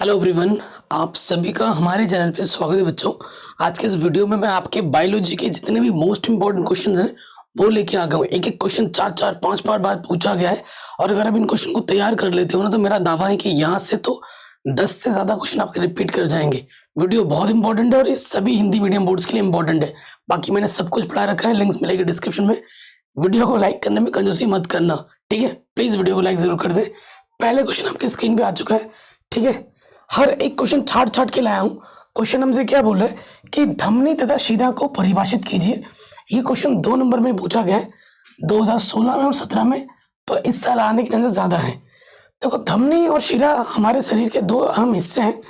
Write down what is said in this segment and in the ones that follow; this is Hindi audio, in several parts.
हेलो एवरीवन, आप सभी का हमारे चैनल पे स्वागत है बच्चों। आज के इस वीडियो में मैं आपके बायोलॉजी के जितने भी मोस्ट इंपॉर्टेंट क्वेश्चंस हैं वो लेके आ गया हूँ। एक एक क्वेश्चन चार पांच बार पूछा गया है और अगर आप इन क्वेश्चन को तैयार कर लेते हो ना तो मेरा दावा है कि यहाँ से तो 10 से ज़्यादा क्वेश्चन आपके रिपीट कर जाएंगे। वीडियो बहुत इंपॉर्टेंट है और ये सभी हिंदी मीडियम बोर्ड्स के लिए इंपॉर्टेंट है। बाकी मैंने सब कुछ पढ़ा रखा है, लिंक्स मिलेगी डिस्क्रिप्शन में। वीडियो को लाइक करने में कंजूसी मत करना, ठीक है। प्लीज़ वीडियो को लाइक जरूर कर दे। पहले क्वेश्चन आपकी स्क्रीन पे आ चुका है, ठीक है। हर एक क्वेश्चन छाट के लाया हूं। क्वेश्चन हमसे क्या बोल रहा है कि धमनी तथा शिरा को परिभाषित कीजिए। ये क्वेश्चन 2 नंबर में पूछा गया है 2016 में और 17 में, तो इस साल आने के चांसेस ज्यादा है। देखो, धमनी और शिरा हमारे शरीर के 2 अहम हिस्से हैं।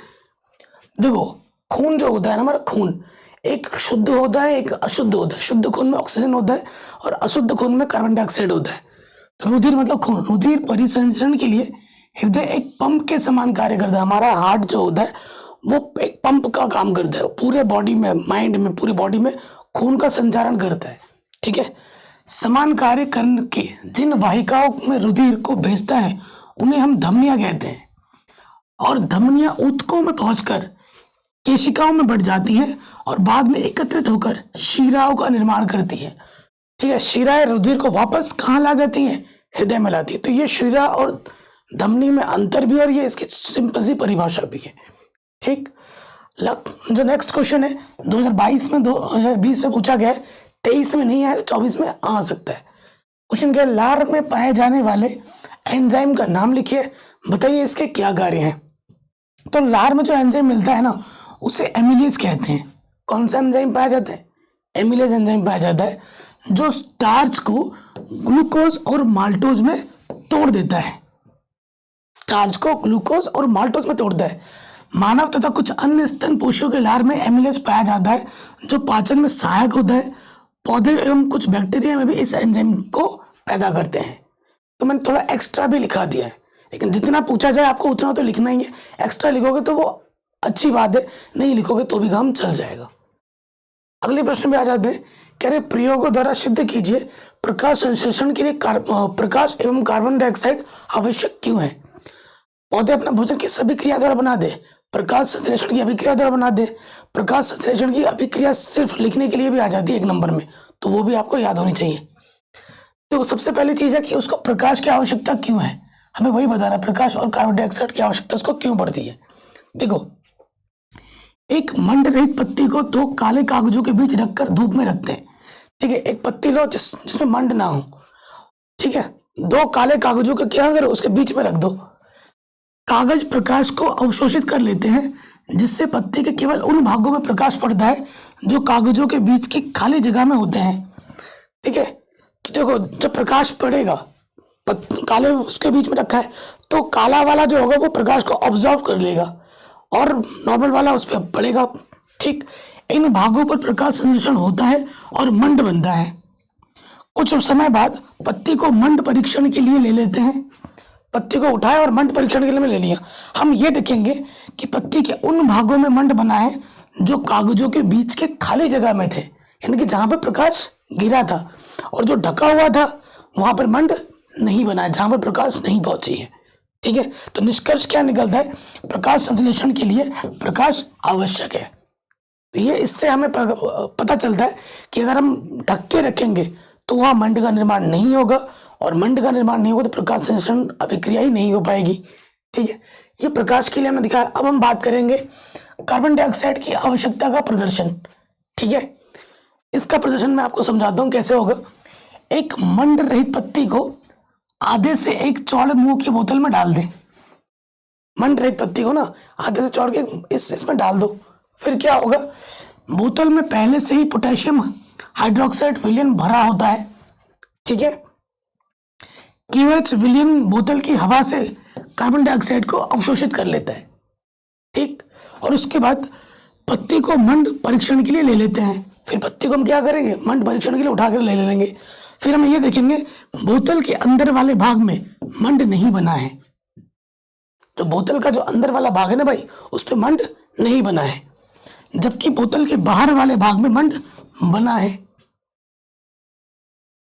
देखो, खून जो होता है ना, हमारा खून एक शुद्ध होता है, एक अशुद्ध होता है। शुद्ध खून में ऑक्सीजन होता है और अशुद्ध खून में कार्बन डाइऑक्साइड होता है। तो रुधिर मतलब खून, रुधिर परिसंचरण के लिए हृदय एक पंप के समान कार्य करता है। हमारा हार्ट जो होता है वो एक पंप का काम करता है, पूरे बॉडी में, माइंड में, पूरी बॉडी में खून का संचारण करता है, ठीक है। समान कार्य करके जिन वाहिकाओं में रुधिर को भेजता है उन्हें हम धमनियां कहते हैं। और धमनियां ऊतकों में पहुंचकर केशिकाओं में बढ़ जाती हैं और बाद में एकत्रित होकर शिराओं का निर्माण करती है, ठीक है। शिराएं रुधिर को वापस कहाँ ला जाती हैं? हृदय में लाती है। तो ये शिरा और धमनी में अंतर भी और ये इसकी सिंपल सी परिभाषा भी है, ठीक। जो नेक्स्ट क्वेश्चन है 2022 में 2020 में पूछा गया है, 23 में नहीं आया तो 24 में आ सकता है। क्वेश्चन क्या है? लार में पाए जाने वाले एंजाइम का नाम लिखिए, बताइए इसके क्या कार्य हैं। तो लार में जो एंजाइम मिलता है ना उसे एमिलेज कहते हैं। कौन सा एंजाइम पाया जाता है? एमिलेज एंजाइम पाया जाता है, जो स्टार्च को ग्लूकोज और माल्टोज में तोड़ देता है। स्टार्च को ग्लूकोज और माल्टोज में तोड़ता है। मानव तथा कुछ अन्य स्तन पोषियों के लार में एमिलेज पाया जाता है, जो पाचन में सहायक होता है। पौधे एवं कुछ बैक्टीरिया में भी इस एंजाइम को पैदा करते हैं। तो मैंने थोड़ा एक्स्ट्रा भी लिखा दिया है, लेकिन जितना पूछा जाए आपको उतना तो लिखना ही है। एक्स्ट्रा लिखोगे तो वो अच्छी बात है, नहीं लिखोगे तो भी काम चल जाएगा। अगले प्रश्न में आ जाते हैं। कह रहे प्रयोगों द्वारा सिद्ध कीजिए प्रकाश संश्लेषण के लिए प्रकाश एवं कार्बन डाइऑक्साइड आवश्यक क्यों है। पौधे अपना भोजन किस अभिक्रिया द्वारा बना दे? प्रकाश संश्लेषण की अभिक्रिया द्वारा बना दे। प्रकाश संश्लेषण की अभिक्रिया सिर्फ लिखने के लिए भी आ जाती है 1 नंबर में, तो वो भी आपको याद होनी चाहिए। तो सबसे पहली चीज है कि उसको प्रकाश की आवश्यकता क्यों है, हमें वही बताना है। प्रकाश और कार्बन डाइऑक्साइड की आवश्यकता उसको क्यों पड़ती है। देखो, एक मंड रहित पत्ती को 2 काले कागजों के बीच रखकर धूप में रखते हैं, ठीक है। एक पत्ती लो जिसमें मंड ना हो, ठीक है। 2 काले कागजों को क्या करो, उसके बीच में रख दो। कागज प्रकाश को अवशोषित कर लेते हैं, जिससे पत्ती के केवल उन भागों में प्रकाश पड़ता है जो कागजों के बीच की खाली जगह में होते हैं, ठीक है। तो देखो, जब प्रकाश पड़ेगा, काले उसके बीच में रखा है, तो काला वाला जो होगा वो प्रकाश को ऑब्जर्व कर लेगा और नॉर्मल वाला उस पर पड़ेगा, ठीक। इन भागों पर प्रकाश संश्लेषण होता है और मंड बनता है। कुछ समय बाद पत्ती को मंड परीक्षण के लिए ले लेते हैं। पत्ती को उठाया और मंड परीक्षण के लिए ले लिया। हम ये देखेंगे कि पत्ती के उन भागों में मंड बना है जो कागजों के बीच के खाली जगह में थे, यानी कि जहां पर प्रकाश गिरा था, और जो ढका हुआ था वहां पर मंड नहीं बना है, जहां पर प्रकाश नहीं पहुंची है, ठीक है। तो निष्कर्ष क्या निकलता है? प्रकाश संश्लेषण के लिए प्रकाश आवश्यक है। तो ये इससे हमें पता चलता है कि अगर हम ढक के रखेंगे तो वहां मंड का निर्माण नहीं होगा, और मंड का निर्माण नहीं होगा तो प्रकाश संश्लेषण अभिक्रिया ही नहीं हो पाएगी, ठीक है। ये प्रकाश के लिए हमने दिखाया। अब हम बात करेंगे कार्बन डाइऑक्साइड की आवश्यकता का प्रदर्शन, ठीक है। इसका प्रदर्शन मैं आपको समझाता हूं कैसे होगा। एक मंड रहित पत्ती को आधे से एक चौड़े मुंह की बोतल में डाल दें। मंड रहित पत्ती को ना आधे से चौड़ के इसमें डाल दो। फिर क्या होगा? बोतल में पहले से ही पोटेशियम हाइड्रोक्साइड विलयन भरा होता है, ठीक है। KOH विलयन बोतल की हवा से कार्बन डाइऑक्साइड को अवशोषित कर लेता है, ठीक। और उसके बाद पत्ती को मंड परीक्षण के लिए ले लेते हैं। फिर पत्ती को हम क्या करेंगे? मंड परीक्षण के लिए उठाकर ले लेंगे। फिर हम ये देखेंगे बोतल के अंदर वाले भाग में मंड नहीं बना है। जो बोतल का जो अंदर वाला भाग है ना भाई, उस पर मंड नहीं बना है, जबकि बोतल के बाहर वाले भाग में मंड बना है।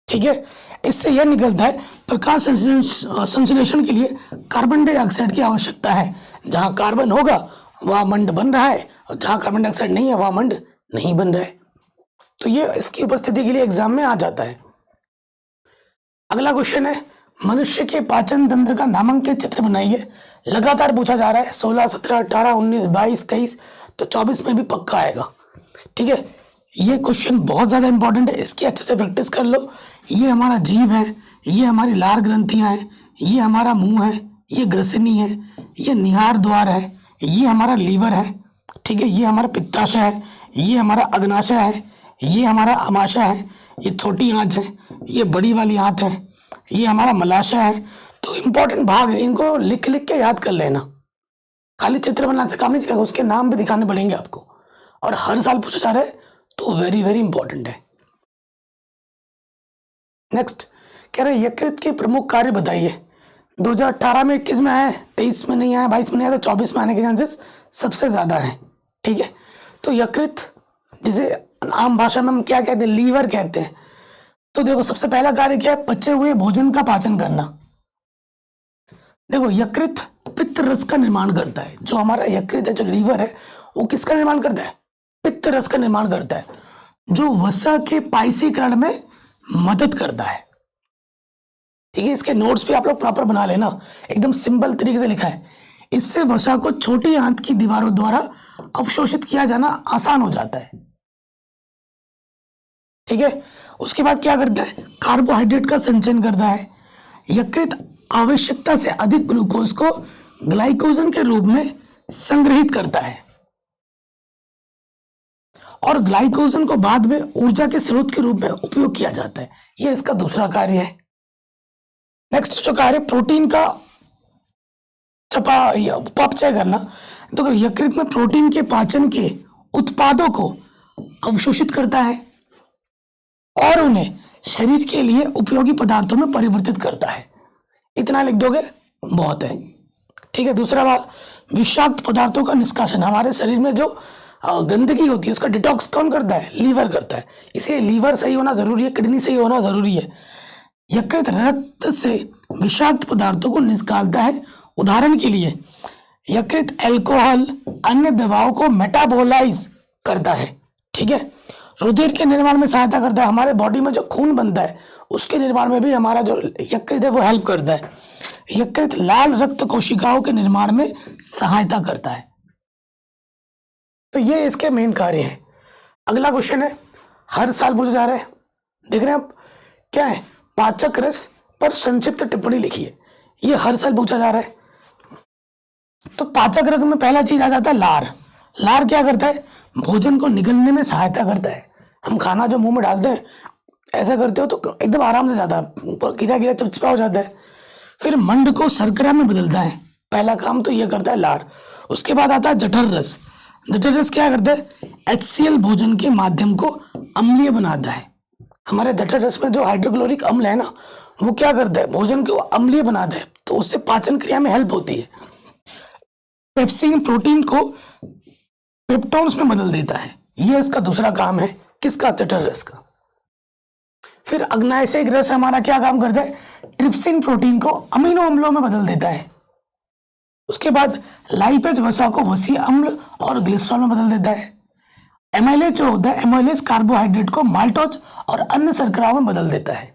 ठीक है। इससे यह निकलता है प्रकाश संश्लेषण के लिए कार्बन डाइऑक्साइड की आवश्यकता है। जहां कार्बन होगा वहां मंड बन रहा है, और जहां कार्बन डाइऑक्साइड नहीं है वहां मंड नहीं बन रहा है। तो ये इसकी उपस्थिति के लिए एग्जाम में आ जाता है। अगला क्वेश्चन है, मनुष्य के पाचन तंत्र का नामांकित चित्र बनाइए। लगातार पूछा जा रहा है, 16, 17, 18, 19, 22, 23, तो 24 में भी पक्का आएगा। ठीक है, ये क्वेश्चन बहुत ज्यादा इंपॉर्टेंट है, इसकी अच्छे से प्रैक्टिस कर लो। ये हमारा जीव है, ये हमारी लार ग्रंथियां हैं, ये हमारा मुंह है, ये ग्रसनी है, ये निहार द्वार है, ये हमारा लीवर है। ठीक है, ये हमारा पित्ताशय है, ये हमारा अग्नाशय है, ये हमारा अमाशय है, ये छोटी आंत है, ये बड़ी वाली आंत है, ये हमारा मलाशय है। तो इंपॉर्टेंट भाग है, इनको लिख लिख के याद कर लेना। खाली चित्र बनाने से काम नहीं चलेगा, उसके नाम भी दिखाने पड़ेंगे आपको, और हर साल पूछा जा रहा है, तो वेरी वेरी इंपॉर्टेंट है। नेक्स्ट कह रहे यकृत के प्रमुख कार्य बताइए। 2018 में 21 में आया, 23 में नहीं आया, 22 में नहीं आया, तो 24 में आने के चांसेस सबसे ज्यादा है। ठीक है, तो यकृत जिसे आम भाषा में हम क्या कहते हैं, लीवर कहते हैं। तो देखो सबसे पहला कार्य क्या है, पचे हुए भोजन का पाचन करना। देखो यकृत पित्त रस का निर्माण करता है। जो हमारा यकृत है, जो लीवर है, वो किसका निर्माण करता है, पित्त रस का निर्माण करता है, जो वसा के पाइसीकरण में मदद करता है। ठीक है, इसके नोट्स भी आप लोग प्रॉपर बना लेना, एकदम सिंपल तरीके से लिखा है। इससे वसा को छोटी आंत की दीवारों द्वारा अवशोषित किया जाना आसान हो जाता है। ठीक है, उसके बाद क्या करता है, कार्बोहाइड्रेट का संचयन करता है। यकृत आवश्यकता से अधिक ग्लूकोज को ग्लाइकोजन के रूप में संग्रहित करता है, और ग्लाइकोजन को बाद में ऊर्जा के स्रोत के रूप में उपयोग किया जाता है। यह इसका दूसरा कार्य है। नेक्स्ट जो कार्य प्रोटीन का अपचय करना। तो यकृत में प्रोटीन के पाचन के उत्पादों को अवशोषित करता है और उन्हें शरीर के लिए उपयोगी पदार्थों में परिवर्तित करता है। इतना लिख दोगे बहुत है। ठीक है, दूसरा बात, विषाक्त पदार्थों का निष्कासन। हमारे शरीर में जो गंदगी होती है उसका डिटॉक्स कौन करता है, लीवर करता है। इसलिए लीवर सही होना जरूरी है, किडनी सही होना जरूरी है। यकृत रक्त से विषाक्त पदार्थों को निकालता है। उदाहरण के लिए यकृत अल्कोहल, अन्य दवाओं को मेटाबोलाइज करता है। ठीक है, रुधिर के निर्माण में सहायता करता है। हमारे बॉडी में जो खून बनता है उसके निर्माण में भी हमारा जो यकृत है वो हेल्प करता है। यकृत लाल रक्त कोशिकाओं के निर्माण में सहायता करता है। तो ये इसके मेन कार्य हैं। अगला क्वेश्चन है, हर साल पूछा जा रहा है, देख रहे हैं आप, क्या है, पाचक रस पर संक्षिप्त टिप्पणी लिखिए। ये हर साल पूछा जा रहा है। तो पाचक रस में पहला चीज आ जाता है लार। लार क्या करता है, भोजन को निगलने में सहायता करता है। हम खाना जो मुंह में डालते हैं ऐसा करते हो तो एकदम आराम से जाता है, ऊपर गिरा गिरा चिपचिपा हो जाता है। फिर मंड को शर्करा में बदलता है। पहला काम तो ये करता है लार। उसके बाद आता है जठर रस। जठर रस क्या करता है, HCl भोजन के माध्यम को अम्लीय बनाता है। हमारे जठर रस में जो हाइड्रोक्लोरिक अम्ल है ना, वो क्या करता है, भोजन को अम्लीय बनाता है, तो उससे पाचन क्रिया में हेल्प होती है। पेप्सिन प्रोटीन को पेप्टोन्स में बदल देता है। यह इसका दूसरा काम है, किसका, जठर रस का। फिर अग्नाशयिक रस हमारा क्या काम करता है, ट्रिप्सिन प्रोटीन को अमीनो अम्लों में बदल देता है। उसके बाद लाइपेज वसा को वसीय अम्ल और ग्लिसरॉल में बदल देता है। एमाइलेज जो होता है, एमाइलेज कार्बोहाइड्रेट को माल्टोज और अन्य शर्कराओं में बदल देता है।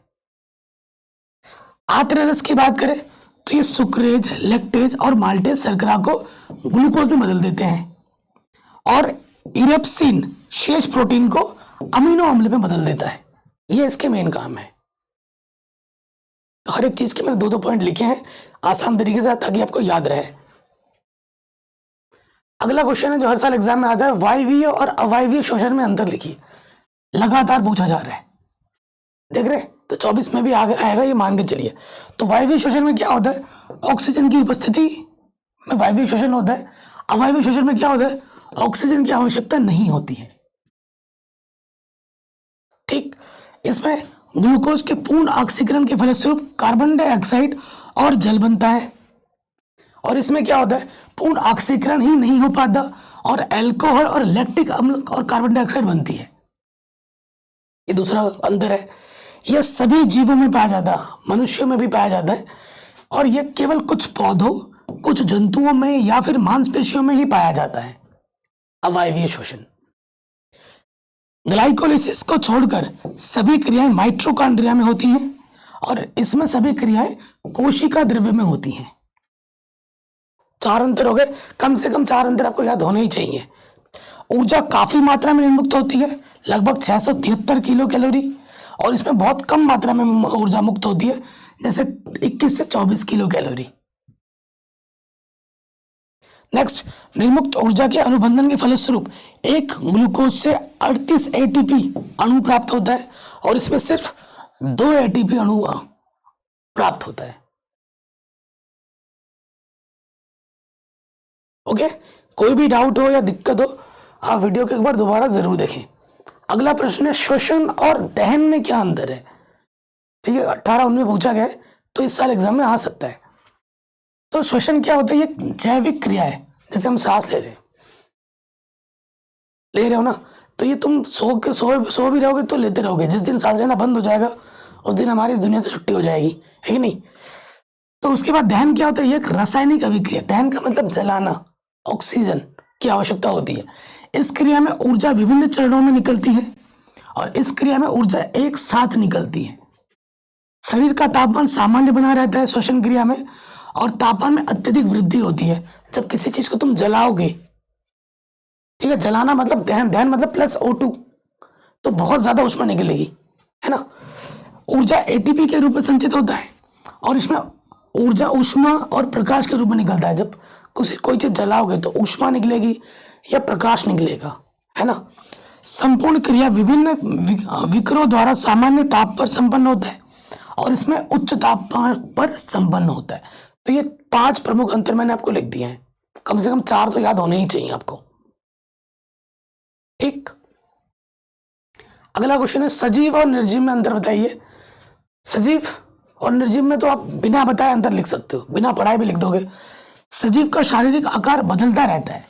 आत्र रस की बात करें तो ये सुक्रेज, लैक्टेज और माल्टेज शर्करा को ग्लूकोज में बदल देते हैं, और इरेप्सिन शेष प्रोटीन को अमीनो अम्ल में बदल देता है। ये इसके मेन काम है। तो हर एक चीज के मैंने दो दो पॉइंट लिखे हैं आसान तरीके से, ताकि आपको याद रहे। अगला क्वेश्चन है जो हर साल एग्जाम में आता है, वायवीय और अवायवीय शोषण में अंतर लिखिए। लगातार पूछा जा रहा है, देख रहे, तो 24 में भी आएगा, ये मान के चलिए। तो वायवीय शोषण में क्या होता है, ऑक्सीजन की उपस्थिति में वायवीय शोषण होता है। अवायवीय शोषण में क्या होता है, ऑक्सीजन की आवश्यकता नहीं होती है। ठीक, इसमें ग्लूकोज के पूर्ण ऑक्सीकरण के फलस्वरूप कार्बन डाइऑक्साइड और जल बनता है, और इसमें क्या होता है, पूर्ण ऑक्सीकरण ही नहीं हो पाता और अल्कोहल और लैक्टिक अम्ल और कार्बन डाइऑक्साइड बनती है। ये दूसरा अंतर है। यह सभी जीवों में पाया जाता है, मनुष्यों में भी पाया जाता है, और यह केवल कुछ पौधों, कुछ जंतुओं में या फिर मांसपेशियों में ही पाया जाता है। अवायवीय श्वसन। ग्लाइकोलिसिस को छोड़कर सभी क्रियाएं माइटोकॉन्ड्रिया में होती हैं, और इसमें सभी क्रियाएं कोशिका द्रव्य में होती हैं। 4 अंतर हो गए, कम से कम 4 अंतर आपको याद होने ही चाहिए। ऊर्जा काफी मात्रा में निर्मुक्त होती है, लगभग 673 किलो कैलोरी, और इसमें बहुत कम मात्रा में ऊर्जा मुक्त होती है, जैसे 21 से 24 किलो कैलोरी। नेक्स्ट, निर्मुक्त ऊर्जा के अनुबंधन के फलस्वरूप एक ग्लूकोज से 38 एटीपी अणु प्राप्त होता है, और इसमें सिर्फ 2 एटीपी अणु प्राप्त होता है। ओके, कोई भी डाउट हो या दिक्कत हो आप वीडियो को एक बार दोबारा जरूर देखें। अगला प्रश्न है, श्वसन और दहन में क्या अंतर है? ठीक है, 18-19 पूछा गया है, तो इस साल एग्जाम में आ सकता है। तो श्वसन क्या होता है? ये जैविक क्रिया है, जैसे हम सांस ले रहे हो ना, तो ये तुम सो भी रहोगे तो लेते रहोगे। जिस दिन सांस लेना बंद हो जाएगा उस दिन हमारी इस दुनिया से छुट्टी हो जाएगी, है कि नहीं? तो उसके बाद दहन क्या होता है? ये एक रासायनिक अभिक्रिया। दहन का मतलब जलाना, ऑक्सीजन की आवश्यकता होती है। इस क्रिया में ऊर्जा विभिन्न चरणों में निकलती है, और इस क्रिया में ऊर्जा एक साथ निकलती है। शरीर का तापमान सामान्य बना रहता है श्वसन क्रिया में, और तापमान में अत्यधिक वृद्धि होती है जब किसी चीज को तुम जलाओगे। ठीक है, जलाना मतलब दहन, दहन मतलब प्लस O2, तो बहुत ज्यादा ऊष्मा निकलेगी, है ना। ऊर्जा एटीपी के रूप में संचित होता है, और इसमें ऊर्जा ऊष्मा और प्रकाश के रूप में निकलता है। जब कोई चीज जलाओगे तो ऊष्मा निकलेगी या प्रकाश निकलेगा, है ना। संपूर्ण क्रिया विभिन्न विकरों द्वारा सामान्य ताप पर संपन्न होता है, और इसमें उच्च तापमान पर संपन्न होता है। तो ये 5 प्रमुख अंतर मैंने आपको लिख दिए हैं, कम से कम 4 तो याद होने ही चाहिए आपको। ठीक, अगला क्वेश्चन है, सजीव और निर्जीव में अंतर बताइए। सजीव और निर्जीव में तो आप बिना बताए अंतर लिख सकते हो, बिना पढ़ाए भी लिख दोगे। सजीव का शारीरिक आकार बदलता रहता है,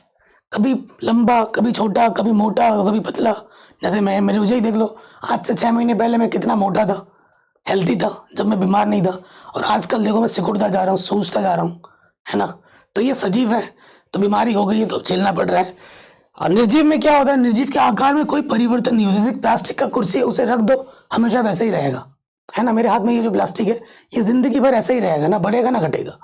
कभी लंबा, कभी छोटा, कभी मोटा, कभी पतला। जैसे मैं, मेरे मुझे ही देख लो, आज से 6 महीने पहले मैं कितना मोटा था, हेल्थी था, जब मैं बीमार नहीं था, और आजकल देखो मैं सिकुड़ता जा रहा हूँ, सूजता जा रहा हूँ, है ना। तो ये सजीव है, तो बीमारी हो गई है तो झेलना पड़ रहा है। और निर्जीव में क्या होता है? निर्जीव के आकार में कोई परिवर्तन नहीं होता। जैसे प्लास्टिक का कुर्सी है, उसे रख दो, हमेशा वैसे ही रहेगा, है ना। मेरे हाथ में ये जो प्लास्टिक है, ये जिंदगी भर ऐसे ही रहेगा, ना बढ़ेगा ना घटेगा।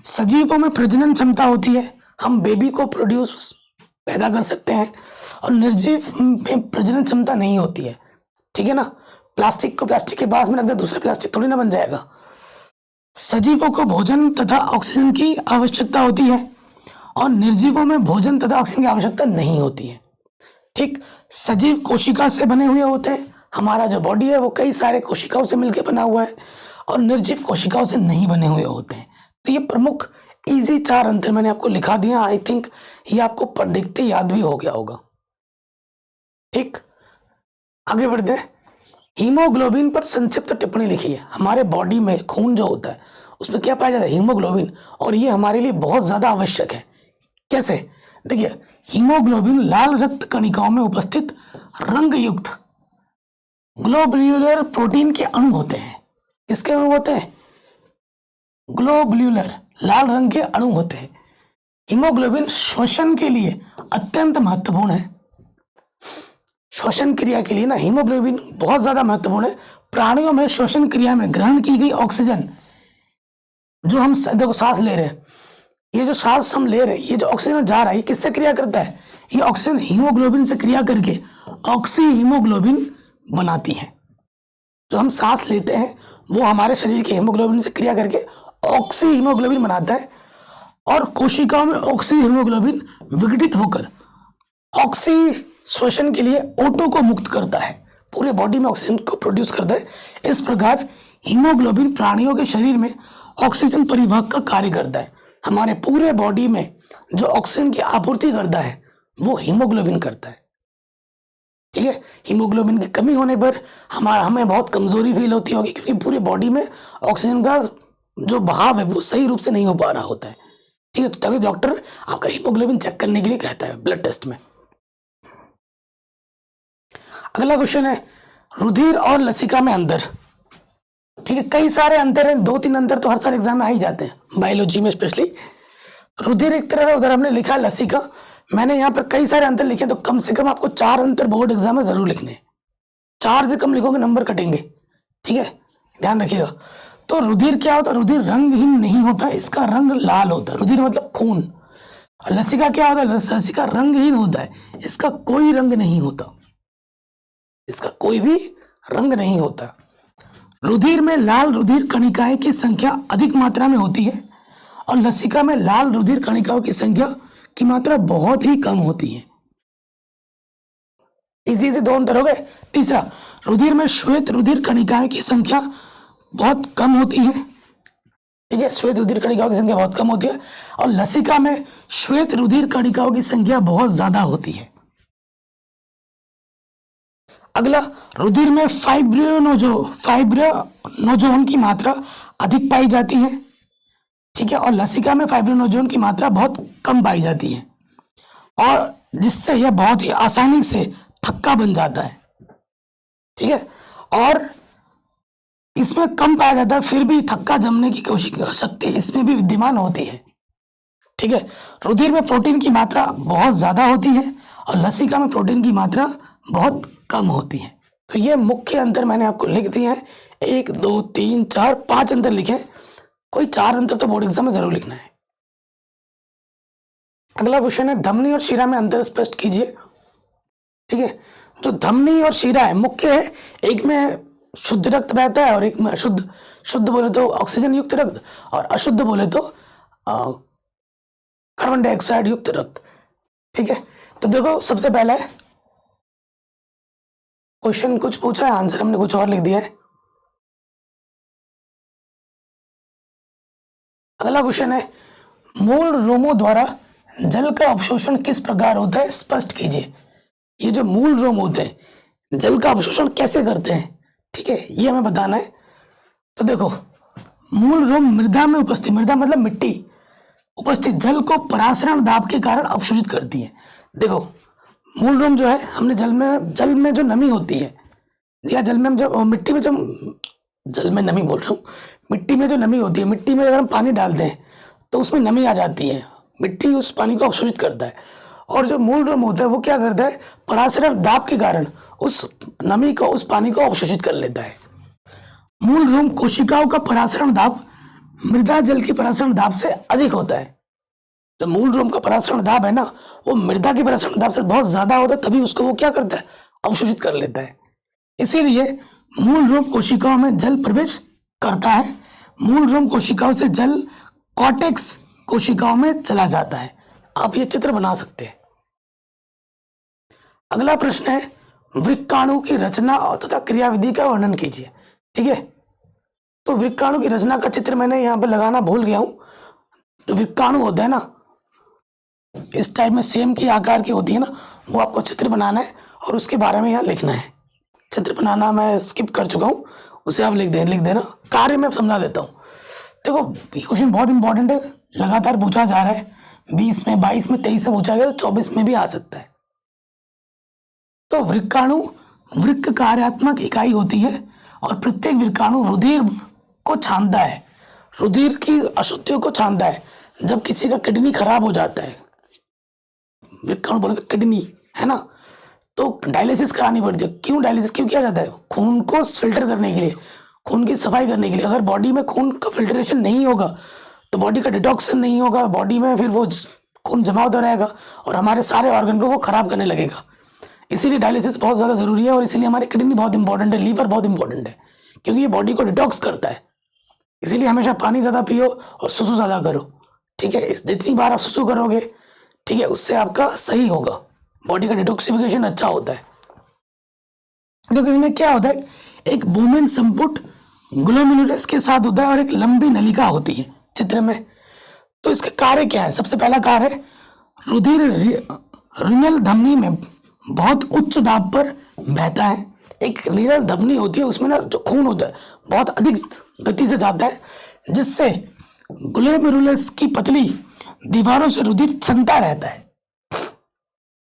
सजीवों में प्रजनन क्षमता होती है, हम बेबी को प्रोड्यूस पैदा कर सकते हैं, और निर्जीव में प्रजनन क्षमता नहीं होती है, ठीक है ना। प्लास्टिक को प्लास्टिक के पास में रख दे, दूसरा प्लास्टिक थोड़ी ना बन जाएगा। सजीवों को भोजन तथा ऑक्सीजन की आवश्यकता होती है, और निर्जीवों में भोजन तथा ऑक्सीजन की आवश्यकता नहीं होती है। ठीक, सजीव कोशिका से बने हुए होते हैं, हमारा जो बॉडी है वो कई सारे कोशिकाओं से मिलकर बना हुआ है, और निर्जीव कोशिकाओं से नहीं बने हुए होते हैं। तो ये प्रमुख इजी 4 अंतर मैंने आपको लिखा दिया। आई थिंक ये आपको पढ़ देखते याद भी हो गया होगा। ठीक, आगे बढ़ते हैं। हीमोग्लोबिन पर संक्षिप्त टिप्पणी लिखी है। हमारे बॉडी में खून जो होता है उसमें क्या पाया जाता है? हीमोग्लोबिन, और ये हमारे लिए बहुत ज्यादा आवश्यक है। कैसे? देखिए, हीमोग्लोबिन लाल रक्त कणिकाओं में उपस्थित रंग युक्त ग्लोब्यूलर प्रोटीन के अणु होते हैं। किसके अणु होते हैं? ग्लोब्यूलर, लाल रंग के अणु होते हैं। हीमोग्लोबिन श्वसन के लिए अत्यंत महत्वपूर्ण है। श्वसन क्रिया के लिए ना हीमोग्लोबिन बहुत ज्यादा महत्वपूर्ण है। प्राणियों में श्वसन क्रिया में ग्रहण की गई ऑक्सीजन, जो हम देखो सांस ले रहे हैं, ये जो सांस हम ले रहे हैं, ये जो ऑक्सीजन जा रहा है, ये किससे क्रिया करता है? ये ऑक्सीजन हीमोग्लोबिन से क्रिया करके ऑक्सी हीमोग्लोबिन बनाती है। जो हम सांस लेते हैं वो हमारे शरीर के हीमोग्लोबिन से क्रिया करके ऑक्सी हीमोग्लोबिन बनाता है, और कोशिकाओं में ऑक्सी हीमोग्लोबिन विघटित होकर ऑक्सी श्वसन के लिए O2 को मुक्त करता है, पूरे बॉडी में ऑक्सीजन को प्रोड्यूस करता है। इस प्रकार हीमोग्लोबिन प्राणियों के शरीर में ऑक्सीजन परिवहन का कार्य करता है। हमारे पूरे बॉडी में जो ऑक्सीजन की आपूर्ति करता है वो हीमोग्लोबिन करता है। ठीक है, हीमोग्लोबिन की कमी होने पर हमें बहुत कमजोरी फील होती होगी, क्योंकि पूरे बॉडी में ऑक्सीजन का जो बहाव है वो सही रूप से नहीं हो पा रहा होता है। ठीक है, तभी डॉक्टर आपका हीमोग्लोबिन चेक करने के लिए कहता है ब्लड टेस्ट में। अगला क्वेश्चन है, रुधिर और लसिका में अंतर, ठीक है, कई सारे अंतर हैं, 2-3 अंतर तो हर साल एग्जाम में आ ही जाते हैं, बायोलॉजी में स्पेशली। रुधिर एक तरह का, उधर हमने लिखा लसिका, मैंने यहाँ पर कई सारे अंतर लिखे, तो कम से कम आपको 4 अंतर बोर्ड एग्जाम में जरूर लिखने हैं। 4 से कम लिखोगे नंबर कटेंगे, ठीक है, ध्यान रखिएगा। तो रुधिर क्या होता है? रुधिर रंगहीन नहीं होता, इसका रंग लाल होता है। रुधिर मतलब खून। और लसिका क्या होता है? लसिका रंगहीन होता है, इसका कोई रंग नहीं होता, इसका कोई भी रंग नहीं होता। रुधिर में लाल रुधिर कणिकाएं की संख्या अधिक मात्रा में होती है और लसिका में लाल रुधिर कणिकाओं की संख्या की मात्रा बहुत ही कम होती है। इसी से 2 अंतर हो गए। तीसरा, रुधिर में श्वेत रुधिर कणिकाएं की संख्या बहुत कम होती है, ठीक है, श्वेत रुधिर कणिकाओं की संख्या बहुत कम होती है, और लसिका में श्वेत रुधिर कणिकाओं की संख्या बहुत ज्यादा होती है। अगला, रुधिर में फाइब्रिनोजोन की मात्रा अधिक पाई जाती है, ठीक है, और लसिका में फाइब्रिनोजोन की मात्रा बहुत कम पाई जाती है, और जिससे यह बहुत ही आसानी से थक्का बन जाता है, ठीक है, और इसमें कम पाया जाता है, फिर भी थक्का जमने की कोशिश शक्ति इसमें भी विद्यमान होती है, ठीक है। रुधिर में प्रोटीन की मात्रा बहुत ज्यादा होती है और लसिका में प्रोटीन की मात्रा बहुत कम होती है। तो ये मुख्य अंतर मैंने आपको लिख दिए हैं, 1 2 3 4 5 अंतर लिखे, कोई 4 अंतर तो बोर्ड एग्जाम में जरूर लिखना है। अगला क्वेश्चन है, धमनी और शिरा में अंतर स्पष्ट कीजिए, ठीक है। जो धमनी और शिरा है, मुख्य है, एक में शुद्ध रक्त बहता है और एक में अशुद्ध। शुद्ध बोले तो ऑक्सीजन युक्त रक्त और अशुद्ध बोले तो कार्बन डाइऑक्साइड युक्त रक्त, ठीक है। तो देखो, सबसे पहला है, क्वेश्चन कुछ पूछा है, आंसर हमने कुछ और लिख दिया है। अगला क्वेश्चन है, मूल रोमों द्वारा जल का अवशोषण किस प्रकार होता है, स्पष्ट कीजिए। ये जो मूल रोम होते हैं, जल का अवशोषण कैसे करते हैं, ठीक है, ये हमें बताना है। तो देखो, मूल रोम मृदा में उपस्थित, मृदा मतलब मिट्टी, उपस्थित जल को परासरण दाब के कारण अवशोषित करती है। देखो, मूल रोम जो है, हमने जल में जो नमी होती है, या जल में जब मिट्टी में, जब जल में नमी बोल रहा हूँ, मिट्टी में जो नमी होती है, मिट्टी में अगर हम पानी डालते हैं तो उसमें नमी आ जाती है, मिट्टी उस पानी को अवशोषित करता है, और जो मूल रोम होता है वो क्या करता है, परासरण दाब के कारण उस नमी को, उस पानी को अवशोषित कर लेता है। मूल रोम कोशिकाओं का परासरण दाब मृदा जल के परासरण दाब से अधिक होता है। जो मूल रोम का परासरण दाब है ना, वो मृदा के परासरण दाब से बहुत ज्यादा होता है, तभी उसको वो क्या करता है, अवशोषित कर लेता है। इसीलिए मूल रोम कोशिकाओं में जल प्रवेश करता है, मूल रोम कोशिकाओं से जल कॉर्टेक्स कोशिकाओं में चला जाता है। आप ये चित्र बना सकते हैं। अगला प्रश्न है, वृक्काणु की रचना तथा क्रियाविधि का वर्णन कीजिए, ठीक है। तो वृक्काणु की रचना का चित्र मैंने यहाँ पे लगाना भूल गया हूं। जो वृक्काणु होता है ना, इस टाइप में सेम की आकार की होती है ना, वो आपको चित्र बनाना है और उसके बारे में यहाँ लिखना है। चित्र बनाना मैं स्किप कर चुका हूँ, उसे आप लिख देना। कार्य में समझा देता हूँ। देखो, क्वेश्चन बहुत इंपॉर्टेंट है, लगातार पूछा जा रहा है, 20 में, 22 में, 23 में पूछा गया, तो 24 में भी आ सकता है। तो वृक्काणु वृक्क कार्यात्मक इकाई होती है और प्रत्येक वृक्काणु रुधिर को छानता है, रुधिर की अशुद्धियों को छानता है। जब किसी का किडनी खराब हो जाता है, वृक्काणु बोले तो किडनी है ना, तो डायलिसिस करानी पड़ती है। क्यों डायलिसिस क्यों किया जाता है? खून को फिल्टर करने के लिए, खून की सफाई करने के लिए। अगर बॉडी में खून का फिल्ट्रेशन नहीं होगा तो बॉडी का डिटॉक्सिन नहीं होगा, बॉडी में फिर वो खून जमा होता रहेगा और हमारे सारे ऑर्गन को वो खराब करने लगेगा। इसीलिए डायलिसिस बहुत ज़्यादा ज़रूरी है और इसीलिए हमारी किडनी बहुत इंपॉर्टेंट है, लीवर बहुत इंपॉर्टेंट है, क्योंकि ये बॉडी को डिटॉक्स करता है। इसीलिए हमेशा पानी ज़्यादा पियो और सुसु ज़्यादा करो, ठीक है। जितनी बार आप सुसु करोगे, ठीक है, उससे आपका सही होगा, बॉडी का डिटॉक्सिफिकेशन अच्छा होता है। तो इसमें क्या होता है, एक वुमेन संपुट ग्लोमेरुलस के साथ होता है और एक लंबी नलिका होती है चित्र में। तो इसके कार्य क्या है? सबसे पहला कार्य है, रुधिर रीनल धमनी में बहुत उच्च दाब पर बहता है। एक रीनल धमनी होती है, उसमें ना जो खून होता है बहुत अधिक गति से जाता है, जिससे ग्लोमेरुलस की पतली दीवारों से रुधिर छनता रहता है।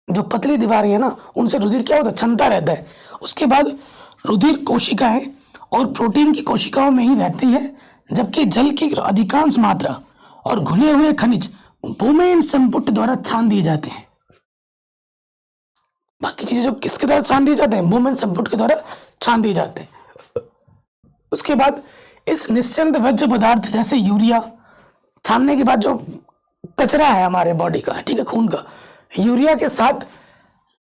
जो पतली दीवारें है ना, उनसे रुधिर क्या होता है, छनता रहता है। उसके बाद रुधिर कोशिकाएं और प्रोटीन की कोशिकाओं में ही रहती है, जबकि जल की अधिकांश मात्रा और घुले हुए खनिज बोमेन संपुट द्वारा छान दिए जाते हैं। बाकी चीजें जो किसके द्वारा छान दिए जाते हैं, बोमेन संपुट के द्वारा छान दिए जाते हैं। उसके बाद इस निस्यंद वज्र पदार्थ जैसे यूरिया छानने के बाद जो कचरा है हमारे बॉडी का, ठीक है, खून का, यूरिया के साथ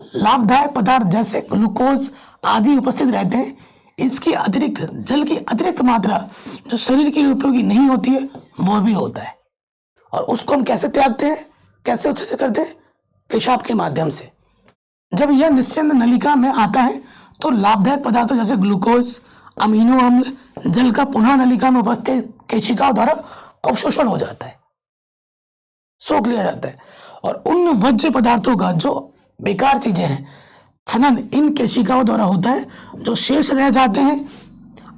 लाभदायक पदार्थ जैसे ग्लूकोज आदि उपस्थित रहते हैं। इसकी अतिरिक्त जल की अतिरिक्त मात्रा जो शरीर के लिए उपयोगी नहीं होती है वो भी होता है, और उसको हम कैसे त्यागते हैं, कैसे उससे करते हैं, पेशाब के माध्यम से। जब यह निस्यंद नलिका में आता है तो लाभदायक पदार्थों जैसे ग्लूकोज, अमीनो अम्ल जल का पुनः नलिका में उपस्थित केशिकाओं द्वारा अवशोषण हो जाता है, सोख लिया जाता है, और उन वज्र पदार्थों का जो बेकार चीजें हैं छनन इन केशिकाओं द्वारा होता है, जो शेष रह जाते हैं।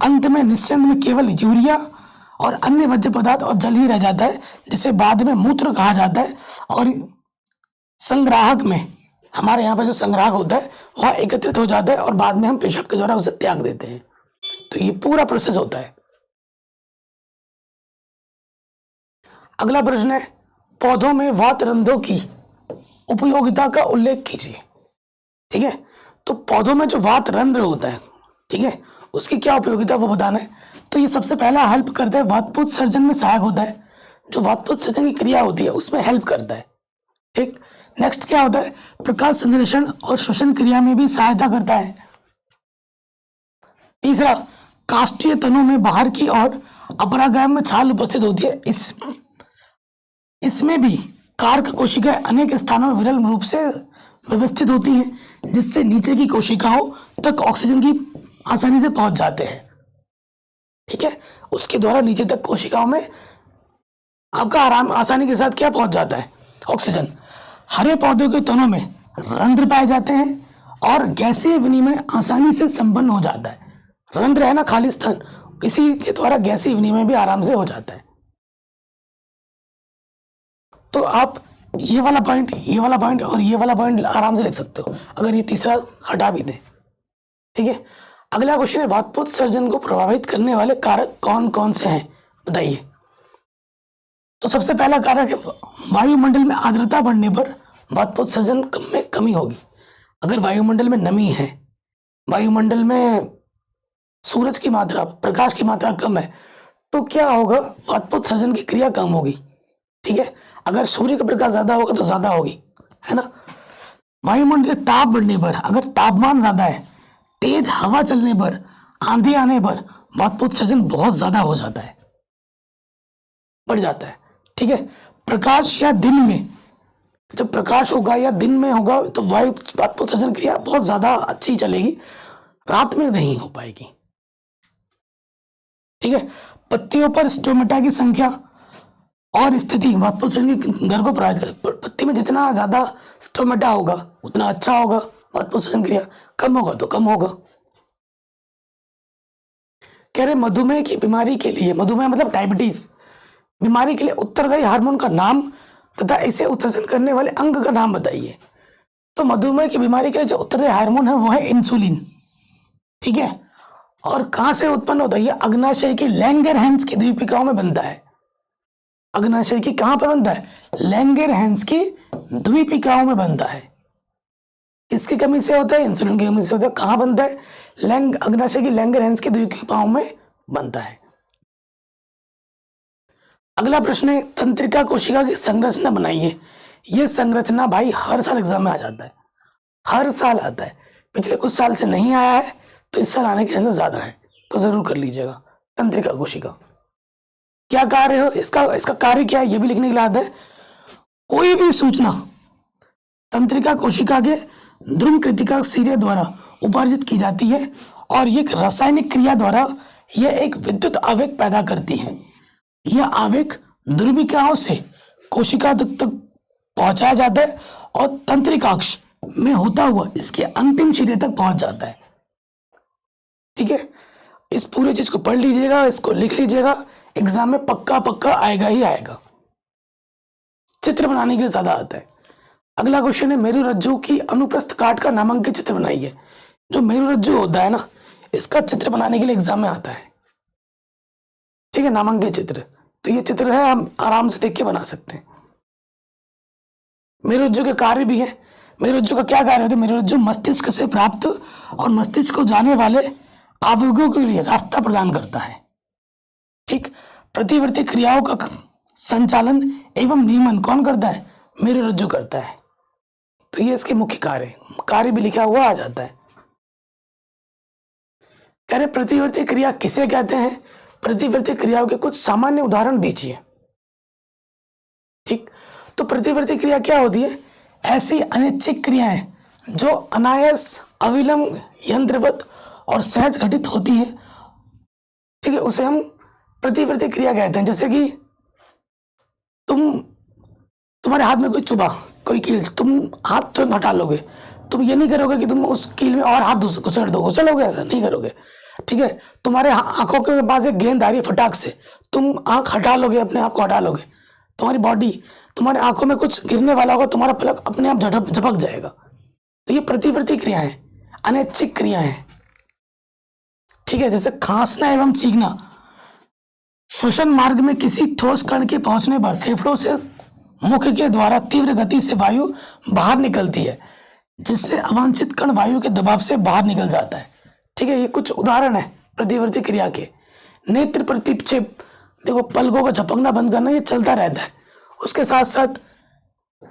अंत में निस्यंद में केवल यूरिया और अन्य वज्र पदार्थ और जल ही रह जाता है, जिसे बाद में मूत्र कहा जाता है, और संग्राहक में हमारे यहाँ पे जो संग्राहक होता है वह एकत्रित हो जाता है और बाद में हम पेशाब के द्वारा उसे त्याग देते हैं। तो ये पूरा प्रोसेस होता है। अगला प्रश्न है, पौधों में वातरंध्रों की उपयोगिता का उल्लेख कीजिए। ठीक है, तो पौधों में जो वातरंध्र होता है, ठीक है, उसकी क्या उपयोगिता वो बताना है। तो ये सबसे पहला हेल्प करता है, वातपुत सर्जन में सहायक होता है, जो वातपुत सर्जन की क्रिया होती है उसमें हेल्प करता है। ठीक, नेक्स्ट क्या होता है, प्रकाश संश्लेषण और श्वसन क्रिया में भी सहायता करता है। तीसरा, काष्ठीय तनों में बाहर की ओर अपरागाम में छाल उपस्थित होती है, इसमें भी कार्क कोशिकाएं अनेक स्थानों में विरल रूप से व्यवस्थित होती हैं, जिससे नीचे की कोशिकाओं तक ऑक्सीजन की आसानी से पहुंच जाते हैं। ठीक है, उसके द्वारा नीचे तक कोशिकाओं में आपका आसानी के साथ क्या पहुंच जाता है, ऑक्सीजन। हरे पौधों के तनों में रंध्र पाए जाते हैं और गैसीय विनिमय आसानी से संपन्न हो जाता है। रंध्र है ना, खाली स्थान, इसी के द्वारा गैसीय विनिमय भी आराम से हो जाता है। तो आप ये वाला पॉइंट, ये वाला पॉइंट और ये वाला पॉइंट आराम से लिख सकते हो, अगर ये तीसरा हटा भी दें। ठीक है, अगला क्वेश्चन है, वातपुत सर्जन को प्रभावित करने वाले कारक कौन कौन से हैं, बताइए। तो सबसे पहला कारक है, वायुमंडल में आर्द्रता बढ़ने पर वातपुत सर्जन में कमी होगी। अगर वायुमंडल में नमी है, वायुमंडल में सूरज की मात्रा, प्रकाश की मात्रा कम है, तो क्या होगा, वातपुत सर्जन की क्रिया कम होगी। ठीक है, अगर सूर्य का प्रकाश ज्यादा होगा तो ज्यादा होगी, है ना। वायुमंडल ताप बढ़ने पर, अगर तापमान ज्यादा है, तेज हवा चलने पर, आंधी आने पर वातपुत सर्जन बहुत ज्यादा हो जाता है, बढ़ जाता है। ठीक है, प्रकाश या दिन में, जब प्रकाश होगा या दिन में होगा तो वातपुत सर्जन क्रिया बहुत ज्यादा अच्छी चलेगी, रात में नहीं हो पाएगी। ठीक है, पत्तियों पर स्टोमेटा की संख्या और स्थिति वातपुत सर्जन की दर को प्रभावित कर। पत्ती में जितना ज्यादा स्टोमेटा होगा उतना अच्छा होगा, वातपुत सर्जन क्रिया कम होगा तो कम होगा। कह रहे मधुमेह की बीमारी के लिए, मधुमेह मतलब डायबिटीज बीमारी के लिए उत्तरदायी हार्मोन का नाम तथा इसे उत्सर्जन करने वाले अंग का नाम बताइए। तो मधुमेह की बीमारी के लिए जो उत्तरदायी हार्मोन है वो है इंसुलिन। ठीक है, और कहां से उत्पन्न होता है, ये अग्नाशय की लैंगरहैंस की द्वीपिकाओं में बनता है। अग्नाशय की कहां पर बनता है, लैंगरहैंस की द्वीपिकाओं में बनता है। किसकी कमी से होता है, इंसुलिन की कमी से होता है। कहां बनता है, अग्नाशय की लैंगरहैंस की द्वीपिकाओं में बनता है। अगला प्रश्न है, तंत्रिका कोशिका की संरचना बनाइए। यह संरचना भाई हर साल एग्जाम में आ जाता है, हर साल आता है। पिछले कुछ साल से नहीं आया है तो इस साल आने के चांसेस ज्यादा है, तो जरूर कर लीजिएगा। तंत्रिका कोशिका क्या कार्य है, इसका कार्य क्या है, यह भी लिखने के लिए आता है। कोई भी सूचना तंत्रिका कोशिका के ध्रुव कृतिका सिरे द्वारा उपार्जित की जाती है और ये रासायनिक क्रिया द्वारा यह एक विद्युत आवेग पैदा करती है। यह आवेग ध्रुविकाओं से कोशिका तक पहुंचाया जाता है और तंत्रिकाक्ष में होता हुआ इसके अंतिम सिरे तक पहुंच जाता है। ठीक है, इस पूरे चीज को पढ़ लीजिएगा, इसको लिख लीजिएगा, एग्जाम में पक्का पक्का आएगा ही आएगा। चित्र बनाने के लिए ज्यादा आता है। अगला क्वेश्चन है, मेरुरज्जु की अनुप्रस्थ काट का नामांकित चित्र बनाइए। जो मेरुरज्जु होता है ना, इसका चित्र बनाने के लिए एग्जाम में आता है, ठीक है, नामांकित चित्र। तो ये चित्र है, हम आराम से देख के बना सकते हैं। मेरुरज्जु के कार्य भी है। मेरुरज्जु का क्या कार्य होता है? मेरुरज्जु मस्तिष्क से प्राप्त और मस्तिष्क को जाने वाले आवेगों के लिए रास्ता प्रदान करता है, ठीक। प्रतिवर्ती क्रियाओं का संचालन एवं नियमन कौन करता है? मेरुरज्जु करता है। तो ये इसके मुख्य कार्य भी लिखा हुआ आ जाता है। कह रहे प्रतिवर्ती क्रिया किसे कहते हैं? प्रतिवर्ती क्रियाओं के कुछ सामान्य उदाहरण दीजिए, ठीक। तो प्रतिवर्ती क्रिया क्या होती है? ऐसी अनैच्छिक क्रियाएं जो अनायास, अविलंब, यंत्रवत और सहज घटित होती है, ठीक है, उसे हम प्रतिवर्ती क्रिया कहते हैं। जैसे कि तुम्हारे हाथ में कोई चुभा, कोई कील, तुम हाथ तुरंत हटा लोगे। तुम ये नहीं करोगे कि तुम उस कील में और हाथ घुसेड़ दो, घुसेड़ोगे, ऐसा नहीं करोगे, ठीक है। तुम्हारे आंखों के पास एक गेंद आ रही है फटाक से, तुम आंख हटा लोगे, अपने आप को हटा लोगे। तुम्हारी बॉडी, तुम्हारी आंखों में कुछ गिरने वाला होगा, तुम्हारा पलक अपने आप झपक जाएगा। तो ये प्रतिवर्ती क्रिया है, अनैच्छिक क्रिया है, ठीक है। जैसे खांसना एवं छींकना, श्वसन मार्ग में किसी ठोस कण के पहुंचने पर फेफड़ों से मुख के द्वारा तीव्र गति से वायु बाहर निकलती है, जिससे अवांछित कण वायु के दबाव से बाहर निकल जाता है, ठीक है। ये कुछ उदाहरण है प्रतिवर्ती क्रिया के। नेत्र प्रतिक्षेप, देखो पलकों का झपकना बंद करना, ये चलता रहता है। उसके साथ साथ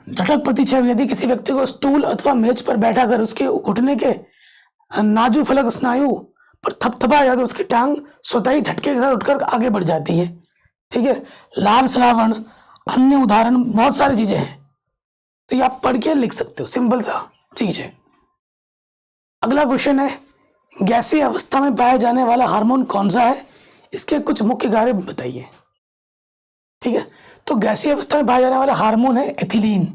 झटक प्रतिक्षेप, यदि किसी व्यक्ति को स्टूल अथवा मेज पर बैठा कर उसके घुटने के नाजु फलक स्नायु पर थपथपा या तो उसकी टांग स्वतः ही झटके के साथ उठकर आगे बढ़ जाती है, ठीक है। लाल श्रावण, अन्य उदाहरण बहुत सारी चीजें हैं, तो ये आप पढ़ के लिख सकते हो, सिंपल सा चीज है। अगला क्वेश्चन है, गैसीय अवस्था में पाया जाने वाला हार्मोन कौन सा है? इसके कुछ मुख्य कार्य बताइए, ठीक है। तो गैसीय अवस्था में पाया जाने वाला हार्मोन है एथिलीन।